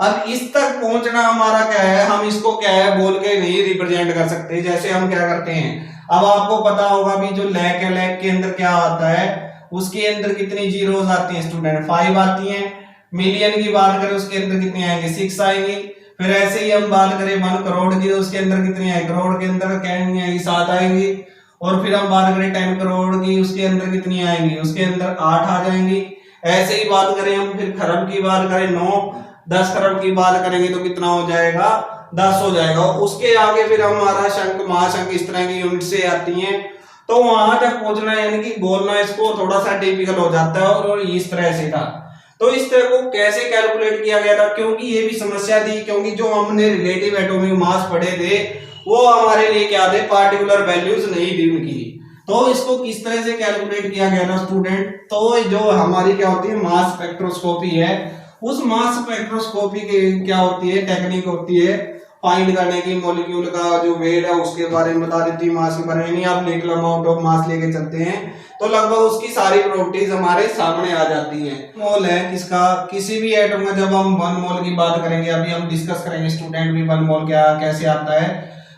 अब इस तक पहुंचना हमारा क्या है, हम इसको क्या है बोल के नहीं रिप्रेजेंट कर सकते। जैसे हम क्या करते हैं, अब आपको पता होगा भी जो लैक है, लैक के अंदर क्या आता है, उसके अंदर कितनी जीरोस आती हैं स्टूडेंट, 5 आती हैं। मिलियन की बात करें उसके अंदर कितनी आएंगी, 6 आएंगी। फिर ऐसे ही हम बात करें 1 करोड़ की, तो उसके अंदर कितनी आएगी, करोड़ के अंदर क्या आएंगी, 7 आएंगी। और फिर हम बात करें 10 करोड़ की, उसके अंदर कितनी आएंगी, उसके अंदर 8 आ जाएंगी। ऐसे ही बात करें हम, फिर खरब की बात करें 9, 10 खरब की बात करेंगे तो कितना हो जाएगा, 10 हो जाएगा। उसके आगे फिर हमारा शंख, महाशंख, इस तरह की यूनिट से आती हैं। तो वहां तक पहुंचना यानी कि बोलना इसको थोड़ा सा डिफिकल्ट हो जाता है। और इस तरह से था, तो इस तरह को कैसे कैलकुलेट किया गया था, क्योंकि ये भी समस्या थी, क्योंकि जो हमने रिलेटिव एटॉमिक मास पढ़े थे वो हमारे लिए क्या थे, पार्टिकुलर वैल्यूज नहीं थी उनकी। तो इसको किस तरह से कैलकुलेट किया गया था स्टूडेंट, तो जो हमारी क्या होती है मास स्पेक्ट्रोस्कोपी है, उस मास स्पेक्ट्रोस्कोपी की क्या होती है, टेक्निक होती है फाइंड करने की, मॉलिक्यूल का जो वेट है उसके बारे में बता देती है, मास के बारे में नहीं। आप निकल अमाउंट ऑफ मास लेके चलते हैं तो लगभग उसकी सारी प्रॉपर्टीज हमारे सामने आ जाती हैं। मोल है किसका, किसी भी एटम का, जब हम 1 मोल की बात करेंगे, अभी हम डिस्कस करेंगे स्टूडेंट भी 1 मोल क्या कैसे आता है।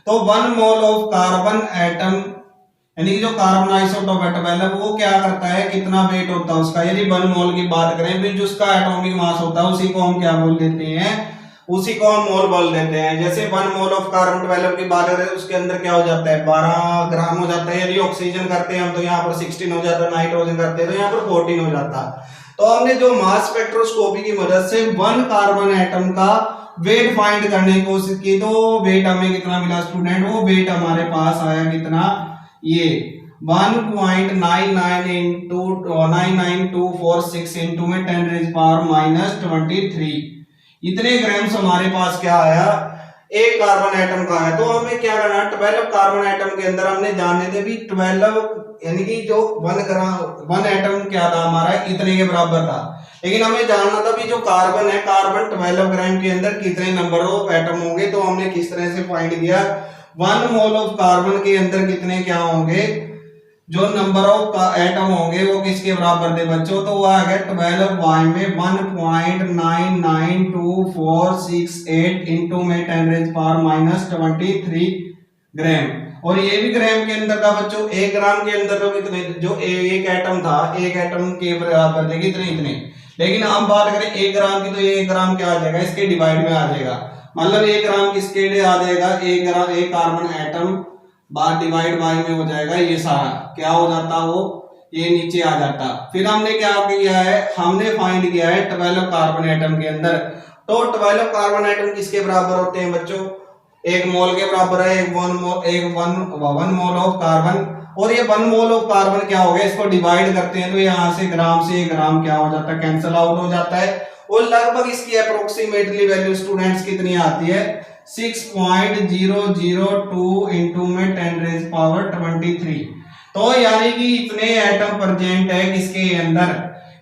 तो 1 मोल ऑफ कार्बन एटम, यानी कि जो कार्बन आइसोटोप एटम है वो क्या करता है, कितना वेट होता है उसका, यदि 1 मोल की बात करें, फिर जो उसका एटॉमिक मास होता है उसी को हम क्या बोल देते हैं, उसी को हम मोल बोल देते हैं। जैसे 1 मोल ऑफ कार्बन 12 की बात करें, उसके अंदर क्या हो जाता है, 12 ग्राम हो जाता है। यदि ऑक्सीजन करते हैं हम तो यहाँ पर 16 हो जाता है, नाइट्रोजन करते हैं तो यहाँ पर 14 हो जाता है। तो हमने जो मास स्पेक्ट्रोस्कोपी की मदद से 1 कार्बन एटम का वेट फाइंड करने की कोशिश की, तो वेट हमें कितना मिला स्टूडेंट, वो वेट हमारे पास आया कितना, ये 1.99246 इंटू में 10 रेज पावर -23 इतने ग्राम्स हमारे पास क्या आया, एक कार्बन एटम का है। तो हमें क्या करना, 12 कार्बन एटम के अंदर हमने जानने थे भी 12 यानी कि जो 1 एटम क्या था हमारा, इतने के बराबर था। लेकिन हमें जानना था भी जो कार्बन है, कार्बन 12 ग्राम के अंदर कितने नंबर ऑफ एटम होंगे। तो हमने किस तरह से फाइंड किया, 1 मोल ऑफ कार्बन के अंदर कितने क्या होंगे, जो नंबर ऑफ एटम होंगे वो किसके बराबर थे बच्चों, तो वो आ गया 12y में 1.99248 इंटू में 10⁻⁻23 ग्राम। और ये भी ग्राम के अंदर था बच्चों। 1 ग्राम के अंदर तो कितने, जो एक एटम था, एक एटम के बराबर थे कितने, इतने। लेकिन हम बात करें 1 ग्राम की, तो ये 1 ग्राम क्या आ जाएगा, इसके डिवाइड में आ जाएगा। मतलब 1 ग्राम किसके लिए आ जाएगा, 1 ग्राम एक carbon atom bar divide by में हो जाएगा, ये सारा क्या हो जाता, वो ये नीचे आ जाता। फिर हमने क्या किया है, हमने फाइंड किया है 12 कार्बन एटम के अंदर। तो 12 कार्बन एटम किसके बराबर होते हैं बच्चों, 1 मोल के बराबर है, 1 मोल ऑफ कार्बन। और ये 1 मोल ऑफ कार्बन क्या हो गया, इसको डिवाइड करते हैं तो यहाँ से ग्राम क्या हो जाता है, कैंसिल आउट हो जाता है। और लगभग इसकी अप्रोक्सीमेटली वैल्यू स्टूडेंट्स कितनी आती है, 6.002 इंटू में 10⁻23। तो यानी कि इतने एटम प्रेजेंट है किसके अंदर,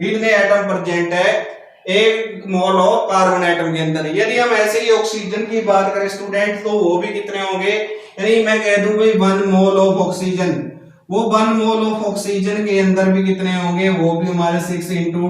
इतने एटम प्रेजेंट है 1 मोल ऑफ कार्बन एटम के अंदर। यदि हम ऐसे ही ऑक्सीजन की बात करें स्टूडेंट, तो वो भी कितने होंगे, यानी मैं कह दूं भाई 1 मोल ऑफ ऑक्सीजन, वो 1 मोल ऑफ ऑक्सीजन के अंदर भी कितने होंगे, वो भी हमारे 6 इंटू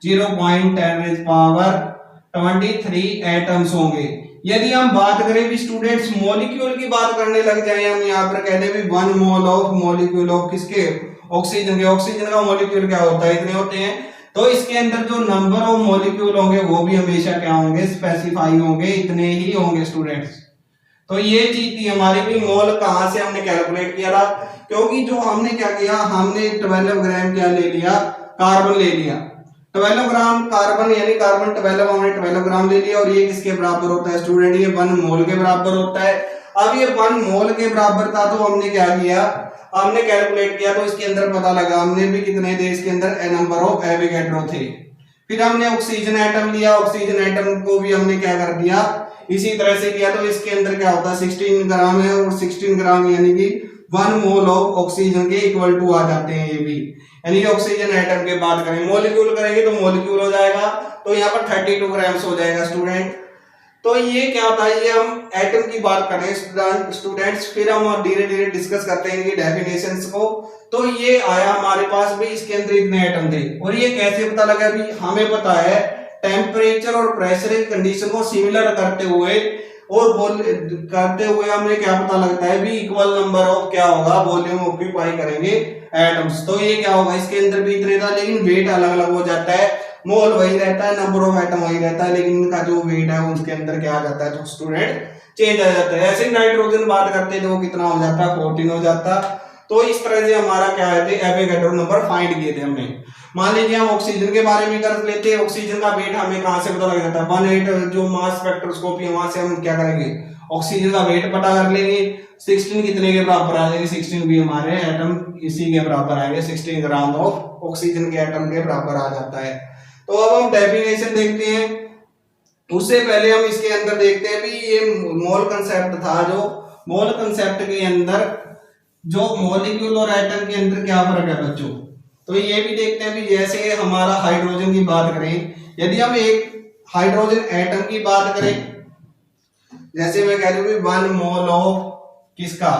0.10⁻23 एटम्स होंगे। यदि हम बात करें भी स्टूडेंट्स मॉलिक्यूल की बात करने लग जाए, हम यहाँ पर कहते हैं भी 1 मोल ऑफ मॉलिक्यूल ऑफ किसके, ऑक्सीजन के। ऑक्सीजन का मॉलिक्यूल क्या होता है, इतने होते हैं। तो इसके अंदर जो नंबर ऑफ मॉलिक्यूल होंगे वो भी हमेशा क्या होंगे, स्पेसिफाई होंगे, इतने ही होंगे स्टूडेंट्स। तो ये चीज थी हमारी भी, मोल कहां से हमने कैलकुलेट किया था, क्योंकि जो हमने क्या किया, हमने 12 ग्राम क्या ले लिया, कार्बन ले लिया। 12 ग्राम कार्बन यानी कार्बन 12, हमने 12 ग्राम ले लिया। और ये किसके बराबर होता है स्टूडेंट, ये 1 मोल के बराबर होता है। अब ये 1 मोल के बराबर था, तो हमने क्या किया, हमने कैलकुलेट किया, तो इसके अंदर पता लगा हमने भी कितने थे इसके अंदर, नंबर ऑफ एवोगैड्रो थे। फिर हमने ऑक्सीजन एटम लिया, ऑक्सीजन एटम को भी हमने क्या कर दिया, इसी तरह से किया। तो इसके अंदर क्या होता है, 16 ग्राम है, और 16 ग्राम यानी कि 1 मोल ऑफ ऑक्सीजन के इक्वल टू आ जाते हैं ये भी। यानी कि ऑक्सीजन एटम के बात करें, मॉलिक्यूल करेंगे तो मॉलिक्यूल हो जाएगा, तो यहाँ पर 32 ग्राम्स हो जाएगा स्टूडेंट। तो ये क्या होता है, ये हम एटम की बात करें स्टूडेंट्स, फिर हम धीरे धीरे डिस्कस करते हैं इनकी डेफिनेशंस को। तो ये आया हमारे पास भी, इसके अंदर इतने एटम थे। और ये कैसे पता लगा, भी हमें पता है टेम्परेचर और प्रेशर की कंडीशन को सिमिलर करते हुए हमें क्या पता लगता है भी, इक्वल नंबर ऑफ क्या होगा, वॉल्यूम ऑक्यूपाई करेंगे एटम्स। तो ये क्या होगा, इसके अंदर भी इतने था, लेकिन वेट अलग अलग हो जाता है। मोल वही रहता है, नंबर ऑफ एटम वही रहता है, लेकिन इनका जो वेट है उसके अंदर क्या आ जाता है, जो स्टूडेंट चेंज आ जाता है। ऐसे नाइट्रोजन बात करते हैं तो वो कितना हो जाता है, 14 हो जाता। तो इस तरह से हमारा क्या है, एवोगैड्रो नंबर फाइंड किए थे हमने। मान लीजिए हम ऑक्सीजन के बारे में कर लेते हैं, ऑक्सीजन का वेट हमें कहां से पता लग जाता है, 18 जो मास स्पेक्ट्रोस्कोपी, वहां से हम क्या करेंगे, ऑक्सीजन का वेट पता कर लेंगे। 16 कितने के बराबर आ जाएंगे, 16 भी हमारे एटम इसी के बराबर आएंगे, 16 ग्राम ऑफ ऑक्सीजन के एटम के बराबर आ जाता है। तो अब हम डेफिनेशन देखते हैं, उससे पहले हम इसके अंदर देखते हैं भी ये मोल कंसेप्ट था। जो मोल कंसेप्ट के अंदर जो मॉलिक्यूल और एटम के अंदर क्या फर्क है बच्चों, तो ये भी देखते हैं भी। जैसे हमारा हाइड्रोजन की बात करें, यदि हम एक हाइड्रोजन एटम की बात करें, जैसे मैं कह दूं 1 मोल ऑफ किसका,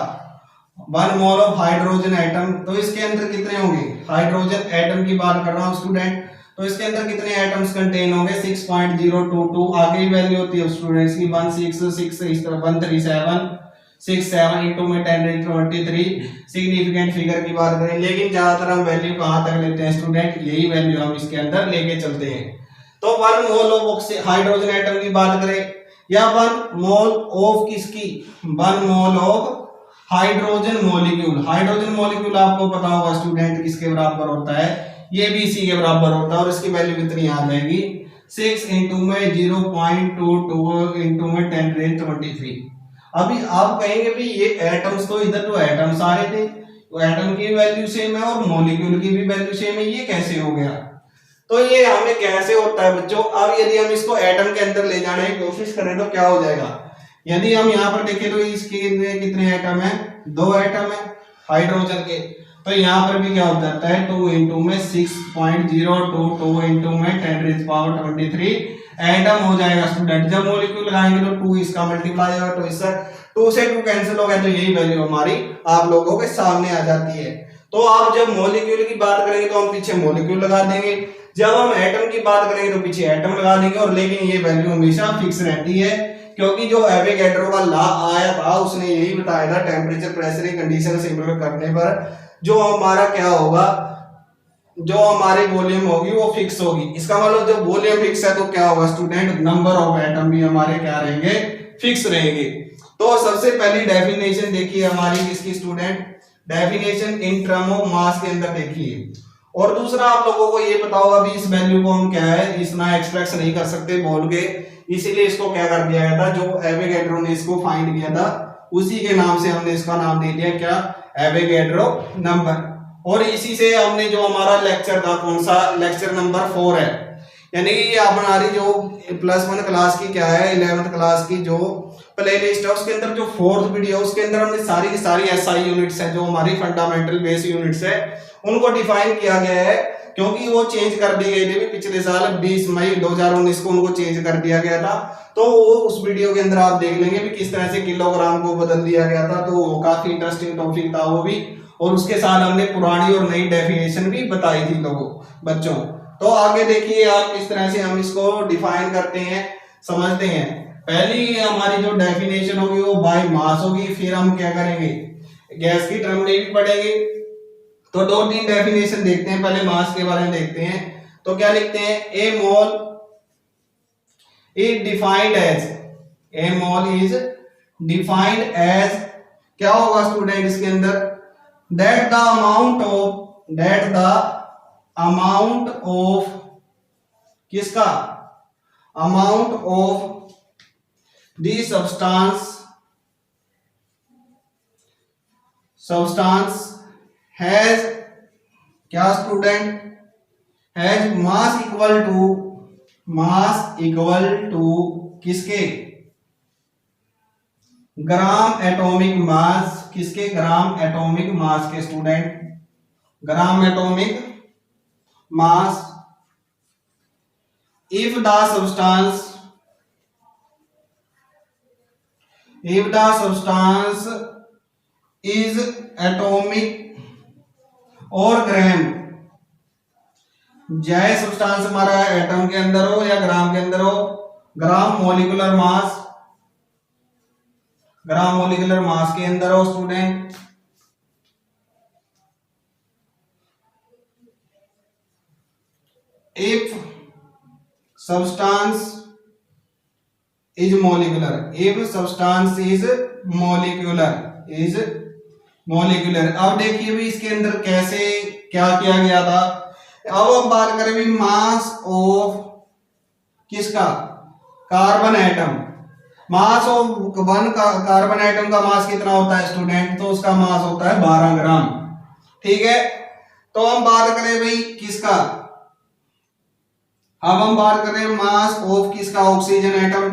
1 मोल ऑफ हाइड्रोजन एटम, तो इसके अंदर कितने होंगे, हाइड्रोजन एटम की बात कर रहा हूं स्टूडेंट, तो इसके अंदर कितने एटम्स कंटेन होंगे, 6.022। आगे ही वैल्यू होती है स्टूडेंट्स की 166, इस तरह 13767 इंटू में 10⁻23 सिग्निफिकेंट फिगर की बात करें। लेकिन ज्यादातर हम वैल्यू कहां तक लेते हैं स्टूडेंट, यही वैल्यू हम इसके अंदर लेके चलते हैं। तो 1 मोल ऑफ हाइड्रोजन एटम की बात करें, या 1 मोल ऑफ किसकी, 1 mole of hydrogen molecule. Hydrogen molecule आपको पता होगा स्टूडेंट किसके बराबर होता है, ये भी इसी के बराबर होता है। और इसकी वैल्यू कितनी आ जाएगी, 6 इंटू में 0.22 इंटू में 10⁻23। अभी आप कहेंगे भी ये एटम्स, तो इधर तो एटम सारे थे, तो एटम की वैल्यू सेम है और मॉलिक्यूल की भी वैल्यू सेम है, ये कैसे हो गया। तो ये हमें कैसे होता है बच्चों, अब यदि हम इसको एटम के अंदर ले जाने की कोशिश करें तो क्या हो जाएगा। यदि हम यहाँ पर देखें तो इसके कितने एटम है, 2 एटम है हाइड्रोजन के। तो यहाँ पर भी क्या हो जाता है 2 इंटू में 6.02, 2 इंटू में 10⁻23 एटम हो जाएगा स्टूडेंट। जब मॉलिक्यूल लगाएंगे तो 2 इसका मल्टीप्लाई होगा, तो इससे 2 से 2 कैंसिल हो गया, तो यही वैल्यू हमारी आप लोगों के सामने आ जाती है। तो आप जब मॉलिक्यूल की बात करेंगे तो हम पीछे मॉलिक्यूल लगा देंगे, जब हम एटम की बात करेंगे तो पीछे एटम लगा देंगे, और लेकिन ये वैल्यू हमेशा फिक्स रहती है, क्योंकि जो एवोगैड्रो का लॉ आया था उसने यही बताया था टेम्परेचर प्रेशर की कंडीशन सिमिलर करने पर जो हमारा क्या होगा, जो हमारी वॉल्यूम होगी वो फिक्स होगी। इसका मतलब जब वॉल्यूम फिक्स है तो क्या होगा स्टूडेंट, नंबर ऑफ एटम भी हमारे क्या रहेंगे, फिक्स रहेंगे। तो सबसे पहली डेफिनेशन देखिए हमारी किसकी student, definition in term of mass के अंदर देखिए। और दूसरा आप लोगों को ये पता होगा भी इस वैल्यू को हम क्या है इतना एक्सप्रेस नहीं कर सकते बोल के, इसीलिए इसको क्या कर दिया गया था, जो एवोगैड्रो ने इसको फाइंड किया था उसी के नाम से हमने इसका नाम दे दिया क्या, एवोगैड्रो नंबर। और इसी से हमने जो हमारा लेक्चर था, कौन सा लेक्चर नंबर 4 है, यानी कि हमारी जो +1 क्लास की क्या है 11th क्लास की जो प्लेलिस्ट है उसके अंदर जो 4th वीडियो उसके अंदर हमने सारी की सारी एसआई यूनिट्स है जो हमारी फंडामेंटल बेस यूनिट्स है उनको डिफाइन किया गया है, क्योंकि वो चेंज कर दी गई थी पिछले साल 20 मई 2019 को उनको चेंज कर दिया गया था। तो वो उस वीडियो के अंदर आप देख लेंगे भी किस तरह से किलोग्राम को बदल दिया गया था, तो वो काफी इंटरेस्टिंग टॉपिक था वो भी, और उसके साथ हमने पुरानी और नई डेफिनेशन भी बताई थी लोगों बच्चों। तो आगे देखिए आप किस तरह से हम इसको डिफाइन करते हैं समझते हैं। पहली हमारी जो डेफिनेशन होगी वो बाय मास होगी, फिर हम क्या करेंगे गैस की टर्म में भी पढ़ेंगे। तो 2-3 डेफिनेशन देखते हैं, पहले मास के बारे में देखते हैं। तो क्या लिखते हैं, a mole is defined as, a mole is defined as क्या होगा स्टूडेंट इसके अंदर, दैट द अमाउंट ऑफ किसका, amount of the substance has क्या student, has mass equal to किसके, ग्राम एटॉमिक मास, किसके, ग्राम एटॉमिक मास के student, gram atomic mass if the substance is atomic और ग्राम, चाहे सब्सटेंस हमारा एटम के अंदर हो या ग्राम के अंदर हो, ग्राम मोलिकुलर मास के अंदर हो student, if substance is molecular, if substance is molecular। अब देखिए भी इसके अंदर कैसे क्या किया गया था। अब हम बात करें भी मास ऑफ किसका, carbon atom, mass of one carbon atom का मास कितना होता है स्टूडेंट, तो उसका मास होता है 12 ग्राम, ठीक है। तो हम बात करें भाई किसका, अब हम बात करें मास ऑफ किसका, ऑक्सीजन एटम,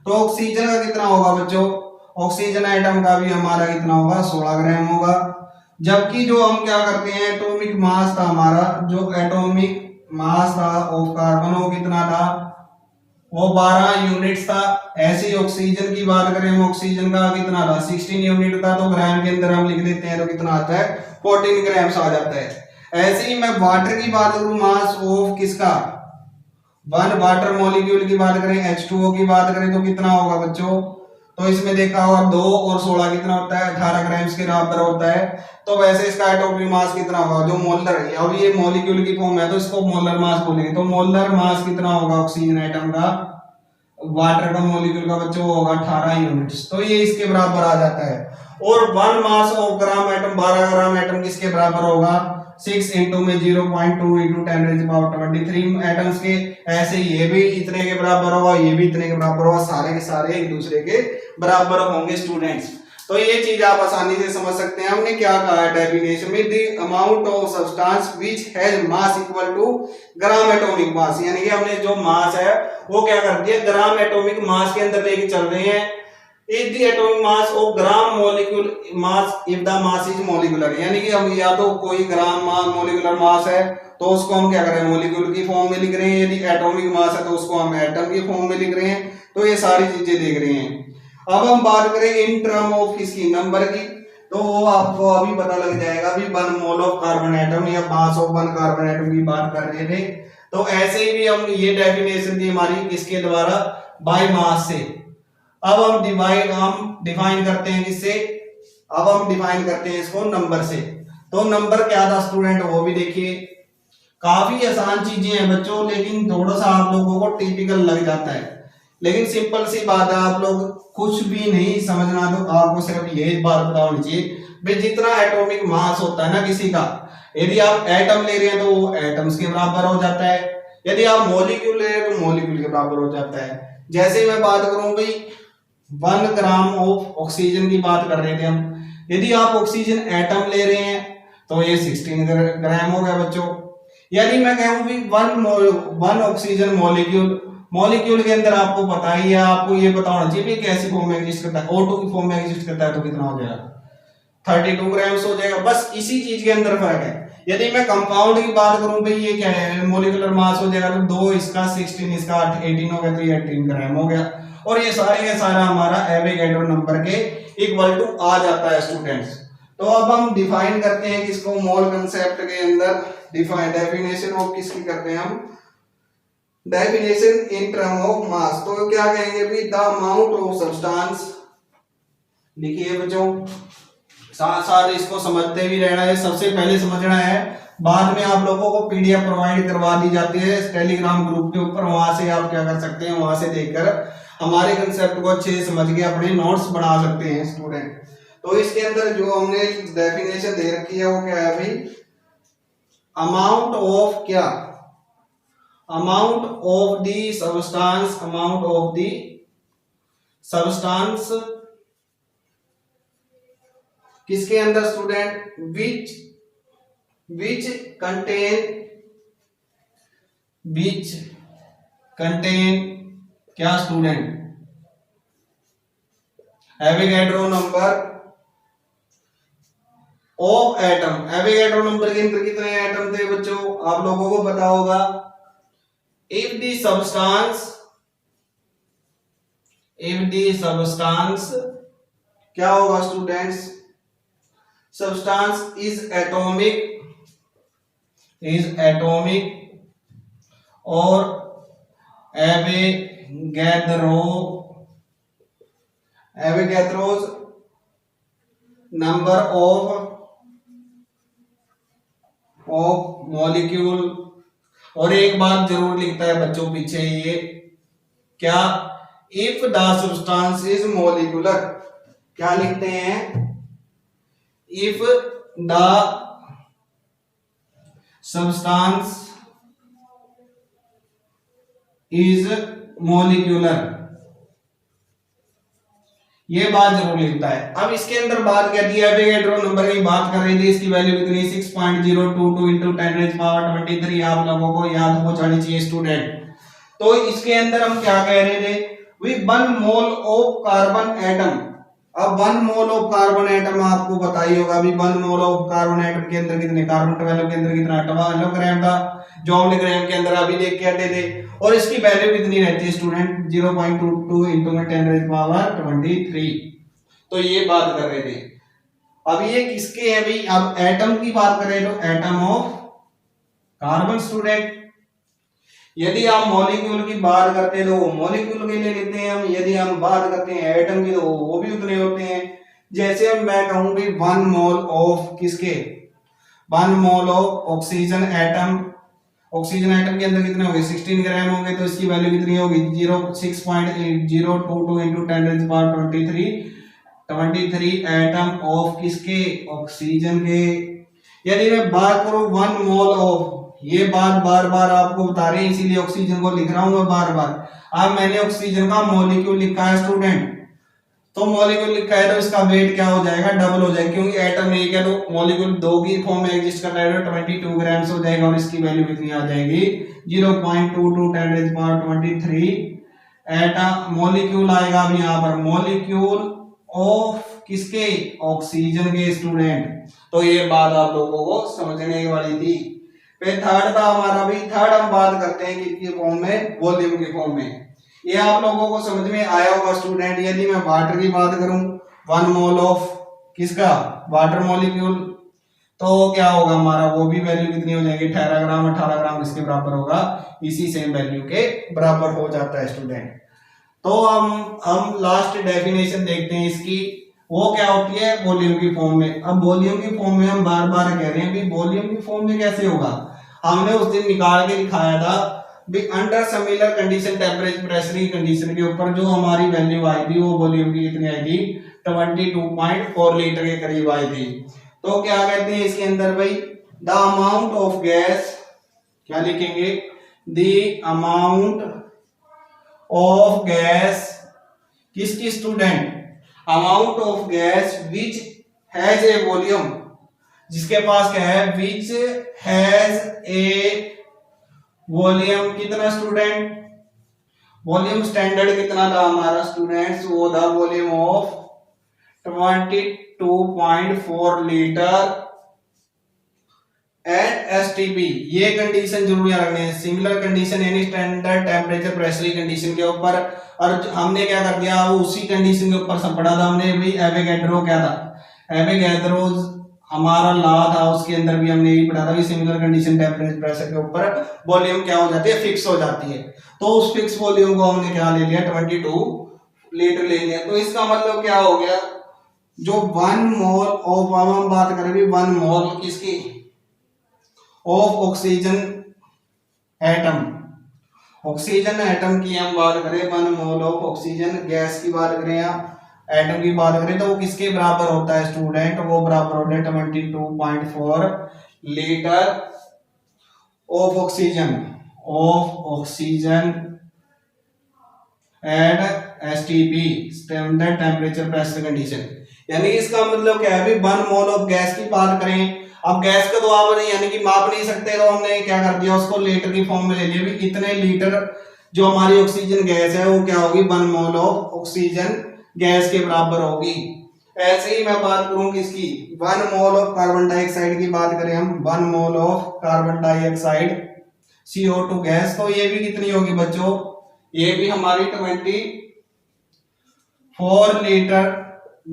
तो ऑक्सीजन का कितना होगा बच्चों, ऑक्सीजन एटम का भी हमारा कितना होगा 16 ग्राम होगा। जबकि जो हम क्या करते हैं एटॉमिक मास था हमारा, जो एटॉमिक मास था ऑफ कार्बन वो कितना था, वो 12 यूनिट्स था। ऐसे ही ऑक्सीजन की बात करें हम, ऑक्सीजन का कितना था 16 यूनिट था, तो ग्राम के अंदर हम लिख देते हैं तो कितना आता है 14 ग्राम्स आ जाता है। ऐसे ही मैं वाटर की बात करूं, मास ऑफ किसका, वन वाटर मॉलिक्यूल की बात करें, H2O की बात करें तो कितना होगा बच्चों, तो इसमें देखा होगा 2 और 16 कितना होता है 18 ग्राम्स के बराबर होता है। तो वैसे इसका एटॉमिक मास कितना होगा, जो मोलर है, अब ये मॉलिक्यूल की फॉर्म है तो इसको मोलर मास बोलेंगे, तो मोलर मास कितना होगा ऑक्सीजन एटम का, वाटर का मॉलिक्यूल का बच्चों होगा 18 यूनिट्स, तो ये इसके बराबर आ जाता है। और 1 mass of gram atom, 12 gram atom किसके बराबर होगा, 6 इंटू में 0.2 इंटू 10⁻23 एटम्स के। ऐसे ये भी इतने के बराबर होगा, ये भी इतने के बराबर होगा, सारे के सारे एक दूसरे के बराबर होंगे स्टूडेंट्स। तो ये चीज आप आसानी से समझ सकते हैं। हमने क्या कहा है डेफिनेशन में, the amount of substance which has mass equal to gram atomic mass, यानी कि हमने जो मास है वो क्या कर दिया ग्राम एटॉमिक मास के अंदर लेके चल रहे हैं। Is the atomic mass of gram molecule mass if the mass is molecular, यानी कि हम या तो कोई ग्राम मॉलिक्यूलर मास है तो उसको हम क्या करें मॉलिक्यूल की फॉर्म में लिख रहे हैं, यदि एटॉमिक मास है तो उसको हम एटम की फॉर्म में लिख रहे हैं। तो ये सारी चीजें देख रहे हैं। अब हम बात करें इन टर्म ऑफ किसकी नंबर की, तो वो आपको अभी पता लग जाएगा। अभी 1 मोल ऑफ कार्बन एटम या मास ऑफ 1 कार्बन एटम की बात कर रहे थे, तो ऐसे ही भी हम ये डेफिनेशन थी हमारी किसके द्वारा, बाय मास से। अब हम डिफाइन करते हैं किससे, अब हम डिफाइन करते हैं इसको नंबर से। तो नंबर क्या था स्टूडेंट, वो भी देखिए। काफी आसान चीजें हैं बच्चों, लेकिन थोड़ा सा आप लोगों को टिपिकल लग जाता है। लेकिन सिंपल सी बात है, आप लोग कुछ भी नहीं समझना, तो आपको सिर्फ यही बात पता होनी चाहिए भाई, जितना एटॉमिक मास होता है ना किसी का, यदि आप एटम ले रहे हैं तो वो एटम्स के बराबर हो जाता है, यदि आप मॉलिक्यूल ले रहे हैं तो मॉलिक्यूल के बराबर हो जाता है। जैसे मैं बात करूं भाई 1 ग्राम ऑफ ऑक्सीजन की बात कर रहे थे हम, यदि आप ऑक्सीजन एटम ले रहे हैं तो ये 16 ग्राम हो गया बच्चों। यदि मैं कहूं भी 1 ऑक्सीजन मॉलिक्यूल के अंदर आपको पता ही है, आपको ये पता होना चाहिए कैसी फॉर्म में एग्जिस्ट करता है, O2 की फॉर्म में एग्जिस्ट करता है तो कितना हो जाएगा 32 ग्राम्स हो जाएगा। बस इसी चीज के अंदर फर्क है। यदि मैं कंपाउंड की बात करूं भाई ये क्या है, मोलिकुलर मास हो जाएगा तो 2 इसका 16 इसका 18 हो गया, तो ये 18 ग्राम हो गया। और ये सारे का सारा हमारा एवोगैड्रो नंबर के इक्वल टू आ जाता है स्टूडेंट्स। तो अब हम डिफाइन करते हैं किसको, मोल कंसेप्ट के अंदर डिफाइन डेफिनेशन ऑफ किसकी करते हैं हम, definition in term of mass. तो क्या कहेंगे भी, द अमाउंट ऑफ सब्सटेंस, लिखिए बच्चों, साथ साथ इसको समझते भी रहना है, सबसे पहले समझना है, बाद में आप लोगों को पीडीएफ प्रोवाइड करवा दी जाती है टेलीग्राम ग्रुप के ऊपर, वहां से आप क्या कर सकते हैं, वहां से देखकर हमारे कंसेप्ट को अच्छे से समझ के अपने नोट्स बना सकते हैं स्टूडेंट। तो इसके अंदर जो हमने डेफिनेशन दे रखी है वो क्या है भाई, अमाउंट ऑफ क्या, amount of the substance, amount of the substance किसके अंदर स्टूडेंट, विच कंटेन क्या student, Avogadro number of atom. Avogadro number के अंदर कितने एटम थे बच्चों, आप लोगों को पता होगा। इफ दी सबस्टांस क्या होगा स्टूडेंट्स, सबस्टांस इज एटॉमिक और एवोगैड्रोस नंबर ऑफ मॉलिक्यूल। और एक बात जरूर लिखता है बच्चों पीछे ये क्या, if the substance is molecular, क्या लिखते हैं, if the substance is molecular, ये बात जरूर लिखता है। अब इसके अंदर बात क्या थी, एवोगैड्रो नंबर की बात कर रही थी, इसकी वैल्यू कितनी 6.022 into 10⁻23 आप लोगों को याद हो जानी चाहिए स्टूडेंट। तो इसके अंदर हम क्या कह रहे थे, we 1 mole of carbon atom. अब 1 मोल ऑफ कार्बन एटम आपको पता ही होगा, अभी 1 मोल ऑफ कार्बन एटम के अंदर कितने, कार्बन 12 के अंदर कितना 12 ग्राम था, जो हमने ग्राम के अंदर अभी देख के हटे थे। और इसकी वैल्यू कितनी रहती है स्टूडेंट, 0.22 into 10⁻23। तो ये बात कर रहे थे। अब ये किसके है भाई, अब एटम की बात करें तो एटम ऑफ कार्बन स्टूडेंट। यदि आप मॉलिक्यूल की बात करते हैं तो वो मॉलिक्यूल के लिए लेते हैं हम, यदि हम बात करते हैं एटम की तो वो भी उतने होते हैं। जैसे मैं कहूं भी 1 मोल ऑफ किसके, 1 mole of oxygen atom, oxygen atom के अंदर कितने हो गए 16 ग्राम हो गए, तो इसकी वैल्यू कितनी होगी 6.022 into 10⁻23 एटम ऑफ किसके, ऑक्सीजन के। यदि मैं बात करूं 1 मोल ऑफ, ये बात बार बार आपको बता रहे हैं इसीलिए ऑक्सीजन को लिख रहा हूं मैं बार बार। अब मैंने ऑक्सीजन का मॉलिक्यूल लिखा है स्टूडेंट, तो मॉलिक्यूल लिखा है तो इसका वेट क्या हो जाएगा, डबल हो जाएगा, क्योंकि एटम एक है तो मॉलिक्यूल 2 की फॉर्म में एग्जिस्ट कर रहा है तो 22 ग्राम्स हो जाएगा। और इसकी वैल्यू कितनी आ जाएगी 0.22 10⁻23 एटम मॉलिक्यूल आएगा अब यहाँ पर मॉलिक्यूल ऑफ किसके, ऑक्सीजन के स्टूडेंट। तो ये बात आप लोगों को समझने वाली थी। फिर थर्ड था हमारा भी, थर्ड हम बात करते हैं किसकी फॉर्म में, वॉल्यूम की फॉर्म में। ये आप लोगों को समझ में आया होगा स्टूडेंट। यदि मैं वाटर की बात करूं, 1 मोल ऑफ किसका, वाटर मॉलिक्यूल, तो क्या होगा हमारा, वो भी वैल्यू कितनी हो जाएगी, 18 ग्राम। 18 ग्राम इसके बराबर होगा, इसी सेम वैल्यू के बराबर हो जाता है स्टूडेंट। तो हम लास्ट डेफिनेशन देखते हैं इसकी, वो क्या होती है, वॉल्यूम की फॉर्म में। अब वॉल्यूम की फॉर्म में हम बार बार कह रहे हैं भी वॉल्यूम की फॉर्म में कैसे होगा, हमने उस दिन निकाल के दिखाया था भी under similar condition temperature pressure की कंडीशन के ऊपर जो हमारी वैल्यू आई थी वो वॉल्यूम की कितनी आई थी, 22.4 लीटर के करीब आई थी। तो क्या कहते हैं इसके अंदर भाई, द अमाउंट ऑफ गैस, क्या लिखेंगे, द अमाउंट ऑफ गैस, किसकी student, amount of gas which has a volume, जिसके पास क्या है, विच हैज ए वॉल्यूम कितना स्टूडेंट, वॉल्यूम स्टैंडर्ड कितना था हमारा स्टूडेंट्स, वो था volume of 22.4 litre at STP. ये कंडीशन जरूर याद रखनी है, सिमिलर कंडीशन यानी स्टैंडर्ड टेम्परेचर प्रेशर कंडीशन के ऊपर। और हमने क्या कर दिया, वो उसी कंडीशन के ऊपर सब पढ़ा था हमने भी, एवोगैड्रो क्या था, एवोगैड्रो हमारा लॉ था, उसके अंदर भी हमने यही पढ़ा था कि सिमिलर कंडीशन टेम्परेचर प्रेशर के ऊपर वॉल्यूम क्या हो जाती है, फिक्स हो जाती है। तो उस फिक्स वॉल्यूम को हमने क्या ले लिया, 22 लीटर ले लिया। तो इसका मतलब क्या हो गया, जो 1 मोल ऑफ, अब हम बात करें भी 1 मोल किसकी, of oxygen atom, oxygen atom की हम बात करें, 1 मोल ऑफ ऑक्सीजन गैस की बात करें या एटम की बात करें, तो वो किसके बराबर होता है स्टूडेंट, वो बराबर होता है 22.4 litre of oxygen, of oxygen at STP, standard temperature pressure condition. यानी इसका मतलब क्या है, 1 मोल ऑफ गैस की बात करें, अब गैस का तो आप नहीं यानी कि माप नहीं सकते, तो हमने क्या कर दिया, उसको लीटर की फॉर्म में ले लिया भी कितने लीटर जो हमारी ऑक्सीजन गैस है वो क्या होगी, 1 मोल ऑफ ऑक्सीजन गैस के बराबर होगी। ऐसे ही मैं बात करूं किसकी, 1 मोल ऑफ कार्बन डाइऑक्साइड की बात करें हम, 1 mole of carbon dioxide CO2 gas, तो ये भी कितनी होगी बच्चों, ये भी हमारी 24 litre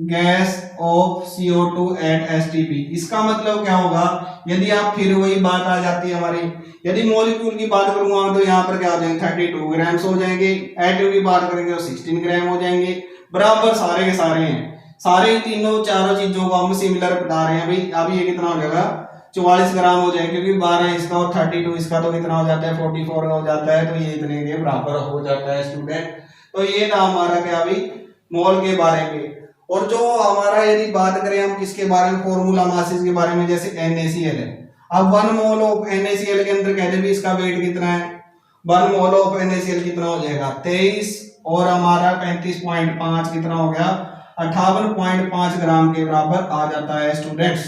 gas of CO2 at STP. इसका मतलब क्या होगा, यदि आप फिर वही बात आ जाती है हमारी, यदि मॉलिक्यूल की बात करूंगा तो यहाँ पर क्या हो जाएंगे, 32 ग्राम्स हो जाएंगे, एटम की बात करेंगे तो 16 ग्राम हो जाएंगे, बराबर सारे के सारे हैं। सारे तीनों चारों चीजों को हम सिमिलर बता रहे हैं भाई। अब ये कितना हो जाएगा, 44 ग्राम हो जाएगा, क्योंकि 12 इसका और 32 इसका, तो कितना हो जाता है, 44 हो जाता है। तो ये इतने के बराबर हो जाता है स्टूडेंट। तो ये था हमारा क्या भाई, मोल के बारे में। और जो हमारा यदि बात करें हम किसके बारे में, फॉर्मूला मासेस के बारे में, जैसे NaCl है। अब 1 मोल ऑफ NaCl के अंदर कहते भी इसका वेट कितना है, 1 मोल ऑफ NaCl कितना हो जाएगा, 23, और हमारा 35.5 कितना हो गया, 58.5 ग्राम के बराबर आ जाता है स्टूडेंट्स।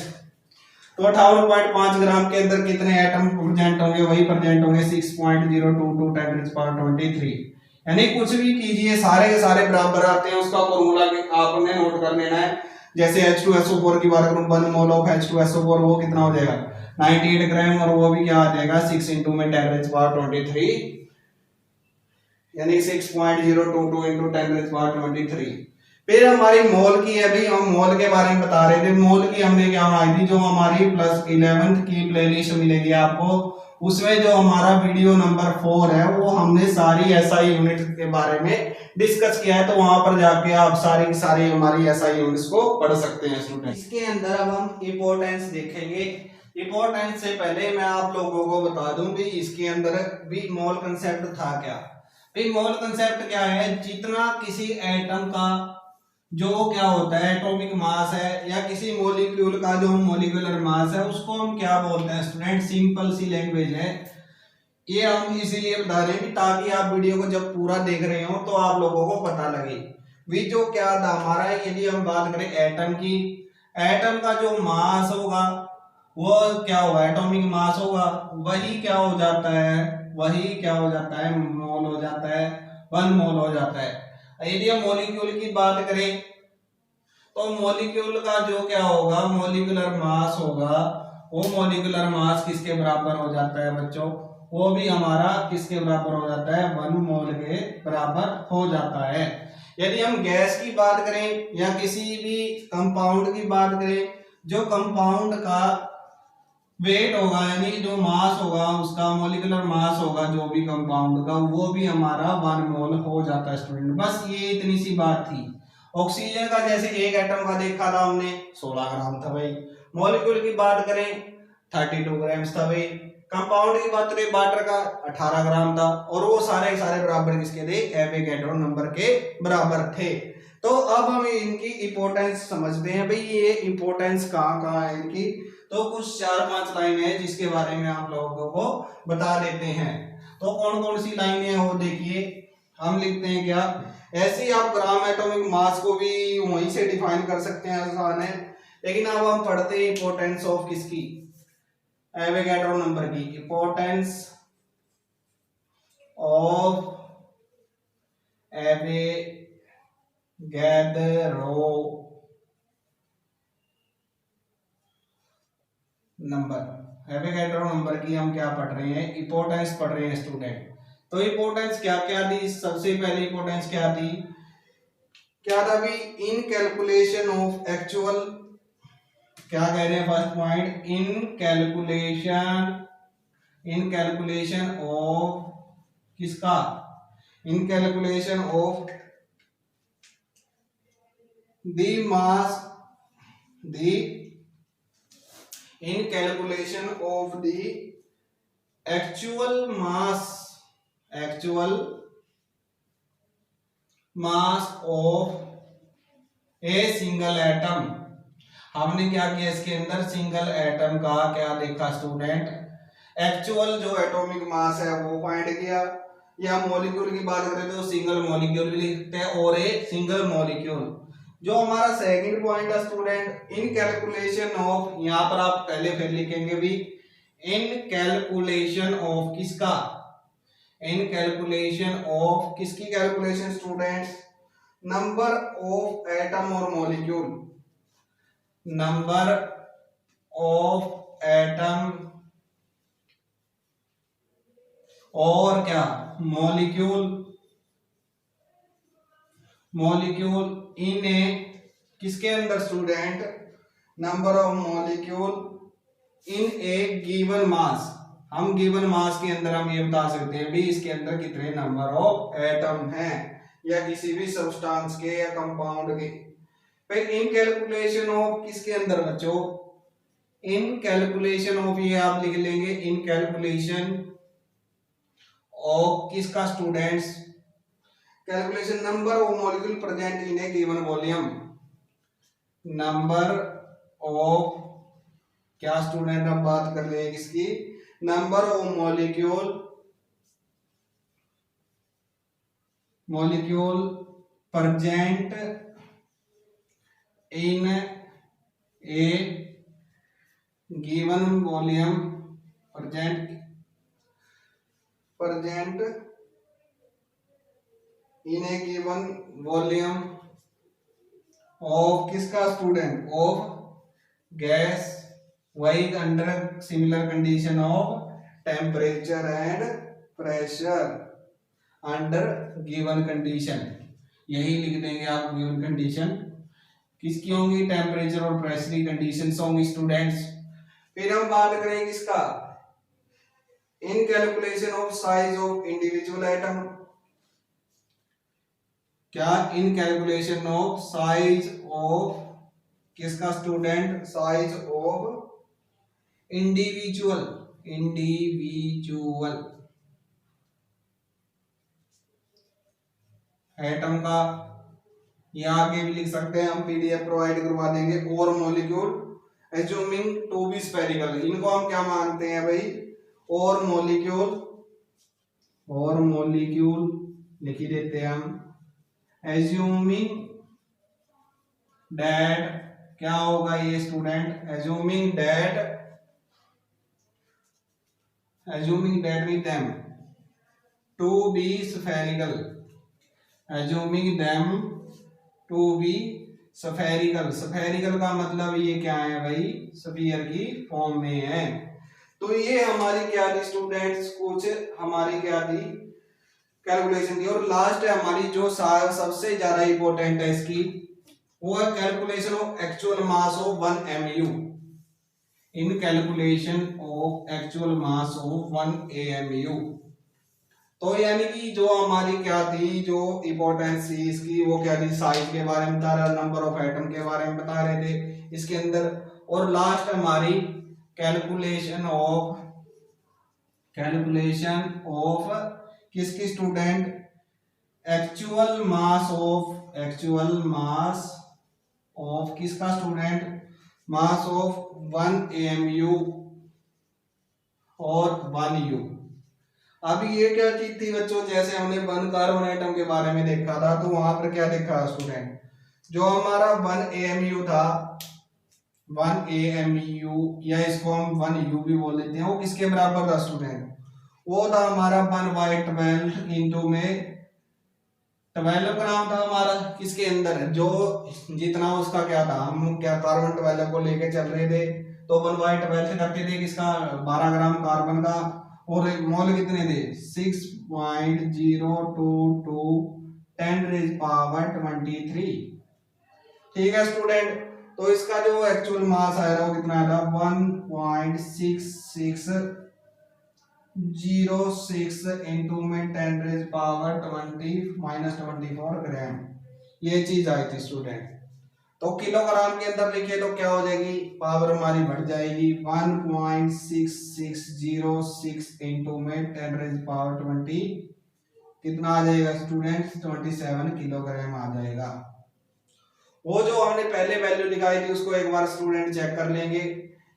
तो 58.5 ग्राम के अंदर कितने एटम प्रेजेंट होंगे, वही प्रेजेंट होंगे 6.022 × 10⁻23। यानी कुछ भी कीजिए सारे के सारे बराबर आते हैं, उसका फॉर्मूला आपने नोट कर लेना है। जैसे H2SO4 की बात करूं, 1 मोल ऑफ H2SO4 वो कितना हो जाएगा, 98 ग्राम, और वो भी क्या आ जाएगा, 6 × 10⁻23, यानी 6.022 × 10⁻23। फिर हमारी मोल की है भाई, हम मोल के बारे में बता रहे थे। मोल की हमने क्या बनाई थी, जो हमारी +11 की प्लेलिस्ट मिलेगी आपको, उसमें जो हमारा वीडियो नंबर 4 है वो हमने सारी SI यूनिट के बारे में डिस्कस किया है। तो वहां पर जाके आप सारी की सारी हमारी SI यूनिट्स को पढ़ सकते हैं स्टूडेंट। इसके अंदर अब हम इंपॉर्टेंस देखेंगे। इंपॉर्टेंस से पहले मैं आप लोगों को बता दूं कि इसके अंदर भी मोल कंसेप्ट था क्या। भाई मोल कंसेप्ट क्या है, जितना किसी एटम का जो क्या होता है एटॉमिक मास है, या किसी मॉलिक्यूल का जो मॉलिक्यूलर मास है, उसको हम क्या बोलते हैं स्टूडेंट, सिंपल सी लैंग्वेज है। ये हम इसीलिए बता रहे हैं कि ताकि आप वीडियो को जब पूरा देख रहे हो तो आप लोगों को पता लगे भी जो क्या था हमारा। यदि हम बात करें एटम की, एटम का जो मास होगा वो क्या होगा, एटॉमिक मास होगा, वही क्या हो जाता है, वही क्या हो जाता है, मोल हो जाता है। 1 मोल हो जाता है। यदि हम मॉलिक्यूल की बात करें तो मॉलिक्यूल का जो क्या होगा, मॉलिक्यूलर मास होगा, वो मॉलिक्यूलर मास किसके बराबर हो जाता है बच्चों, वो भी हमारा किसके बराबर हो जाता है, 1 मोल के बराबर हो जाता है। यदि हम गैस की बात करें या किसी भी कंपाउंड की बात करें, जो कंपाउंड का वेट होगा यानी जो मास होगा, उसका मॉलिक्यूलर मास होगा जो भी कंपाउंड का, वो भी हमारा 1 मोल हो जाता है स्टूडेंट। बस ये इतनी सी बात थी। ऑक्सीजन का जैसे एक एटम का देखा था हमने 16 ग्राम था भाई, मॉलिक्यूल की बात करें 32 ग्राम्स था भाई, कंपाउंड की बात करें वाटर का 18 ग्राम था, और वो सारे सारे बराबर किसके थे, एवोगैड्रो नंबर के बराबर थे। तो अब हम इनकी इंपॉर्टेंस समझते हैं भाई, ये इंपॉर्टेंस कहाँ कहाँ है इनकी। तो कुछ 4-5 लाइन है जिसके बारे में आप लोगों को बता देते हैं। तो कौन कौन सी लाइनें हैं वो देखिए, हम लिखते हैं क्या, ऐसे ही आप ग्राम एटॉमिक मास को भी वहीं से डिफाइन कर सकते हैं, आसान है। लेकिन अब हम पढ़ते हैं इंपॉर्टेंस ऑफ किसकी, एवोगैड्रो नंबर की, importance of Avogadro number. Avogadro number की हम क्या पढ़ रहे हैं, इंपॉर्टेंस पढ़ रहे हैं स्टूडेंट। तो इंपॉर्टेंस क्या क्या थी, सबसे पहली इंपॉर्टेंस क्या थी, क्या था भी, इन कैलकुलेशन ऑफ एक्चुअल, क्या कह रहे हैं first point, in calculation of किसका, in calculation of the mass, the in calculation of the actual mass of a single atom। हमने क्या किया इसके अंदर, सिंगल एटम का क्या देखा स्टूडेंट, एक्चुअल जो एटॉमिक मास है वो फाइंड किया, या मॉलिक्यूल की बात करें तो सिंगल मॉलिक्यूल भी लिखते हैं, और ए सिंगल मॉलिक्यूल। जो हमारा सेकंड पॉइंट है स्टूडेंट, इन कैलकुलेशन ऑफ, यहां पर आप पहले फिर लिखेंगे भी, इन कैलकुलेशन ऑफ किसका, इन कैलकुलेशन ऑफ किसकी calculation student, number of atom और मॉलिक्यूल, नंबर ऑफ एटम और क्या, मॉलिक्यूल इन ए किसके अंदर student, number of molecule in A given mass. हम गिवन मास के अंदर हम ये बता सकते हैं भी इसके अंदर कितने नंबर ऑफ एटम हैं, या किसी भी सब्सटेंस के या कंपाउंड के। फिर इन कैलकुलेशन ऑफ किसके अंदर बच्चों, इन कैलकुलेशन ऑफ, ये आप लिख लेंगे, इन कैलकुलेशन ऑफ किसका students, calculation number of molecule present in A given volume, number of क्या स्टूडेंट, हम बात कर रहे हैं किसकी, number of molecule present in A given volume, present in A given volume of किसका स्टूडेंट, ऑफ गैस, वही under similar condition of temperature and pressure, under given condition, यही लिख देंगे आप, गिवन कंडीशन किसकी होंगी, टेम्परेचर और प्रेशर की कंडीशंस होंगी स्टूडेंट्स। फिर हम बात करेंगे किसका, in calculation of size of individual atom, क्या, in calculation of size of किसका student, size of individual atom का, यहाँ आगे भी लिख सकते हैं हम, पीडीएफ प्रोवाइड करवा देंगे, और molecule assuming to be spherical, इनको हम क्या मानते हैं भाई, और मॉलिक्यूल लिख ही देते हैं हम, एज्यूमिंग दैट, क्या होगा ये student, assuming that with them to be spherical, assuming them to be spherical. Spherical का मतलब ये क्या है भाई, स्फीयर की फॉर्म में है। तो ये हमारी क्या थी स्टूडेंट्स, कुछ हमारी क्या थी कैलकुलेशन थी। और लास्ट है हमारी जो सबसे ज्यादा इंपॉर्टेंट है इसकी, वो है calculation of actual mass of 1 MU। In calculation of actual mass of 1 AMU। तो यानी कि जो हमारी क्या थी, जो इंपॉर्टेंस थी इसकी, वो क्या थी, साइज के बारे में बता रहा, नंबर ऑफ एटम के बारे में बता रहे थे इसके अंदर। और लास्ट हमारी कैलकुलेशन ऑफ किसकी स्टूडेंट, एक्चुअल मास ऑफ किसका स्टूडेंट, मास ऑफ 1 AMU और 1 U। अभी ये क्या चीज थी बच्चों, जैसे हमने 1 कार्बन एटम के बारे में देखा था, तो वहां पर क्या देखा स्टूडेंट, जो हमारा 1 AMU था, 1 AMU या इसको हम 1 U भी बोल देते हैं, वो किसके बराबर था स्टूडेंट, वो था हमारा 1/12 इंटू में 12 ग्राम था हमारा किसके अंदर, जो जितना उसका क्या था, हम क्या कार्बन 12 को लेके चल रहे थे, तो 1/12 से करते थे किसका, 12 ग्राम कार्बन का। और मोल कितने थे, 6.022 10⁻23। ठीक है स्टूडेंट, तो इसका जो एक्चुअल मास आएगा वो कितना आएगा, 1.6606 इंटू में 10⁻20 - 24 ग्राम, ये चीज आई थी स्टूडेंट। तो किलोग्राम के अंदर लिखे तो क्या हो जाएगी, पावर हमारी बढ़ जाएगी, 1.6606 इंटू में 10⁻20 कितना आ जाएगा स्टूडेंट, 27 किलोग्राम आ जाएगा। वो जो हमने पहले वैल्यू दिखाई थी उसको एक बार स्टूडेंट चेक कर लेंगे,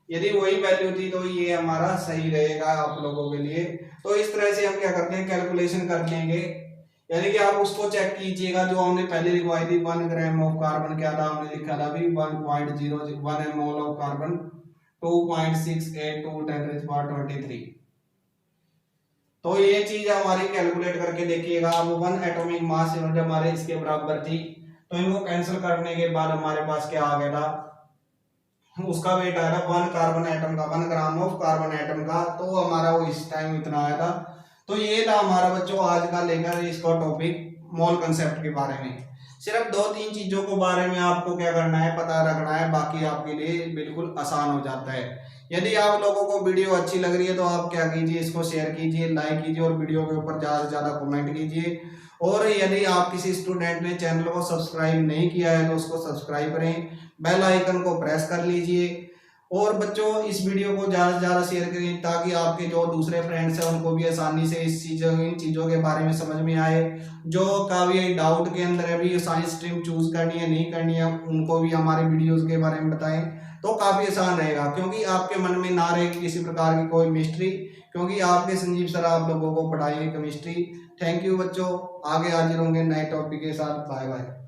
यदि वही वैल्यू थी तो ये हमारा सही रहेगा आप लोगों के लिए। तो इस तरह से हम क्या करते हैं, कैलकुलेशन कर लेंगे, यानी कि आप उसको चेक कीजिएगा जो हमने पहले लिखवाई थी, 1 ग्राम ऑफ कार्बन क्या था, हमने लिखा था अभी 1.01 मोल ऑफ कार्बन 2.682 10⁻23। तो ये चीज हमारी कैलकुलेट करके देखिएगा। अब 1 एटॉमिक मास यूनिट हमारे इसके बराबर थी, तो इनको कैंसिल करने के बाद हमारे पास क्या आ गया था, उसका वेट आया था 1 कार्बन एटम का, 1 ग्राम ऑफ कार्बन एटम का, तो हमारा वो इस टाइम इतना आया था। तो ये था हमारा बच्चों आज का लेकर इसका टॉपिक मोल कंसेप्ट के बारे में। सिर्फ 2-3 चीजों के बारे में आपको क्या करना है, पता रखना है, बाकी आपके लिए बिल्कुल आसान हो जाता है। यदि आप लोगों को वीडियो अच्छी लग रही है तो आप क्या कीजिए, इसको शेयर कीजिए, लाइक कीजिए और वीडियो के ऊपर ज्यादा से ज्यादा कमेंट कीजिए। और यदि आप किसी स्टूडेंट ने चैनल को सब्सक्राइब नहीं किया है तो उसको सब्सक्राइब करें, बेल आइकन को प्रेस कर लीजिए। और बच्चों इस वीडियो को ज़्यादा से ज़्यादा शेयर करें ताकि आपके जो दूसरे फ्रेंड्स हैं उनको भी आसानी से इन चीज़ों के बारे में समझ में आए। जो काफ़ी डाउट के अंदर है भी साइंस स्ट्रीम चूज करनी है नहीं करनी है, उनको भी हमारे वीडियोस के बारे में बताएं तो काफ़ी आसान रहेगा, क्योंकि आपके मन में ना रहे किसी प्रकार की कोई मिस्ट्री, क्योंकि आपके संजीव सर आप लोगों को पढ़ाएंगे केमिस्ट्री। थैंक यू बच्चों, आगे हाजिर होंगे नए टॉपिक के साथ। Bye bye.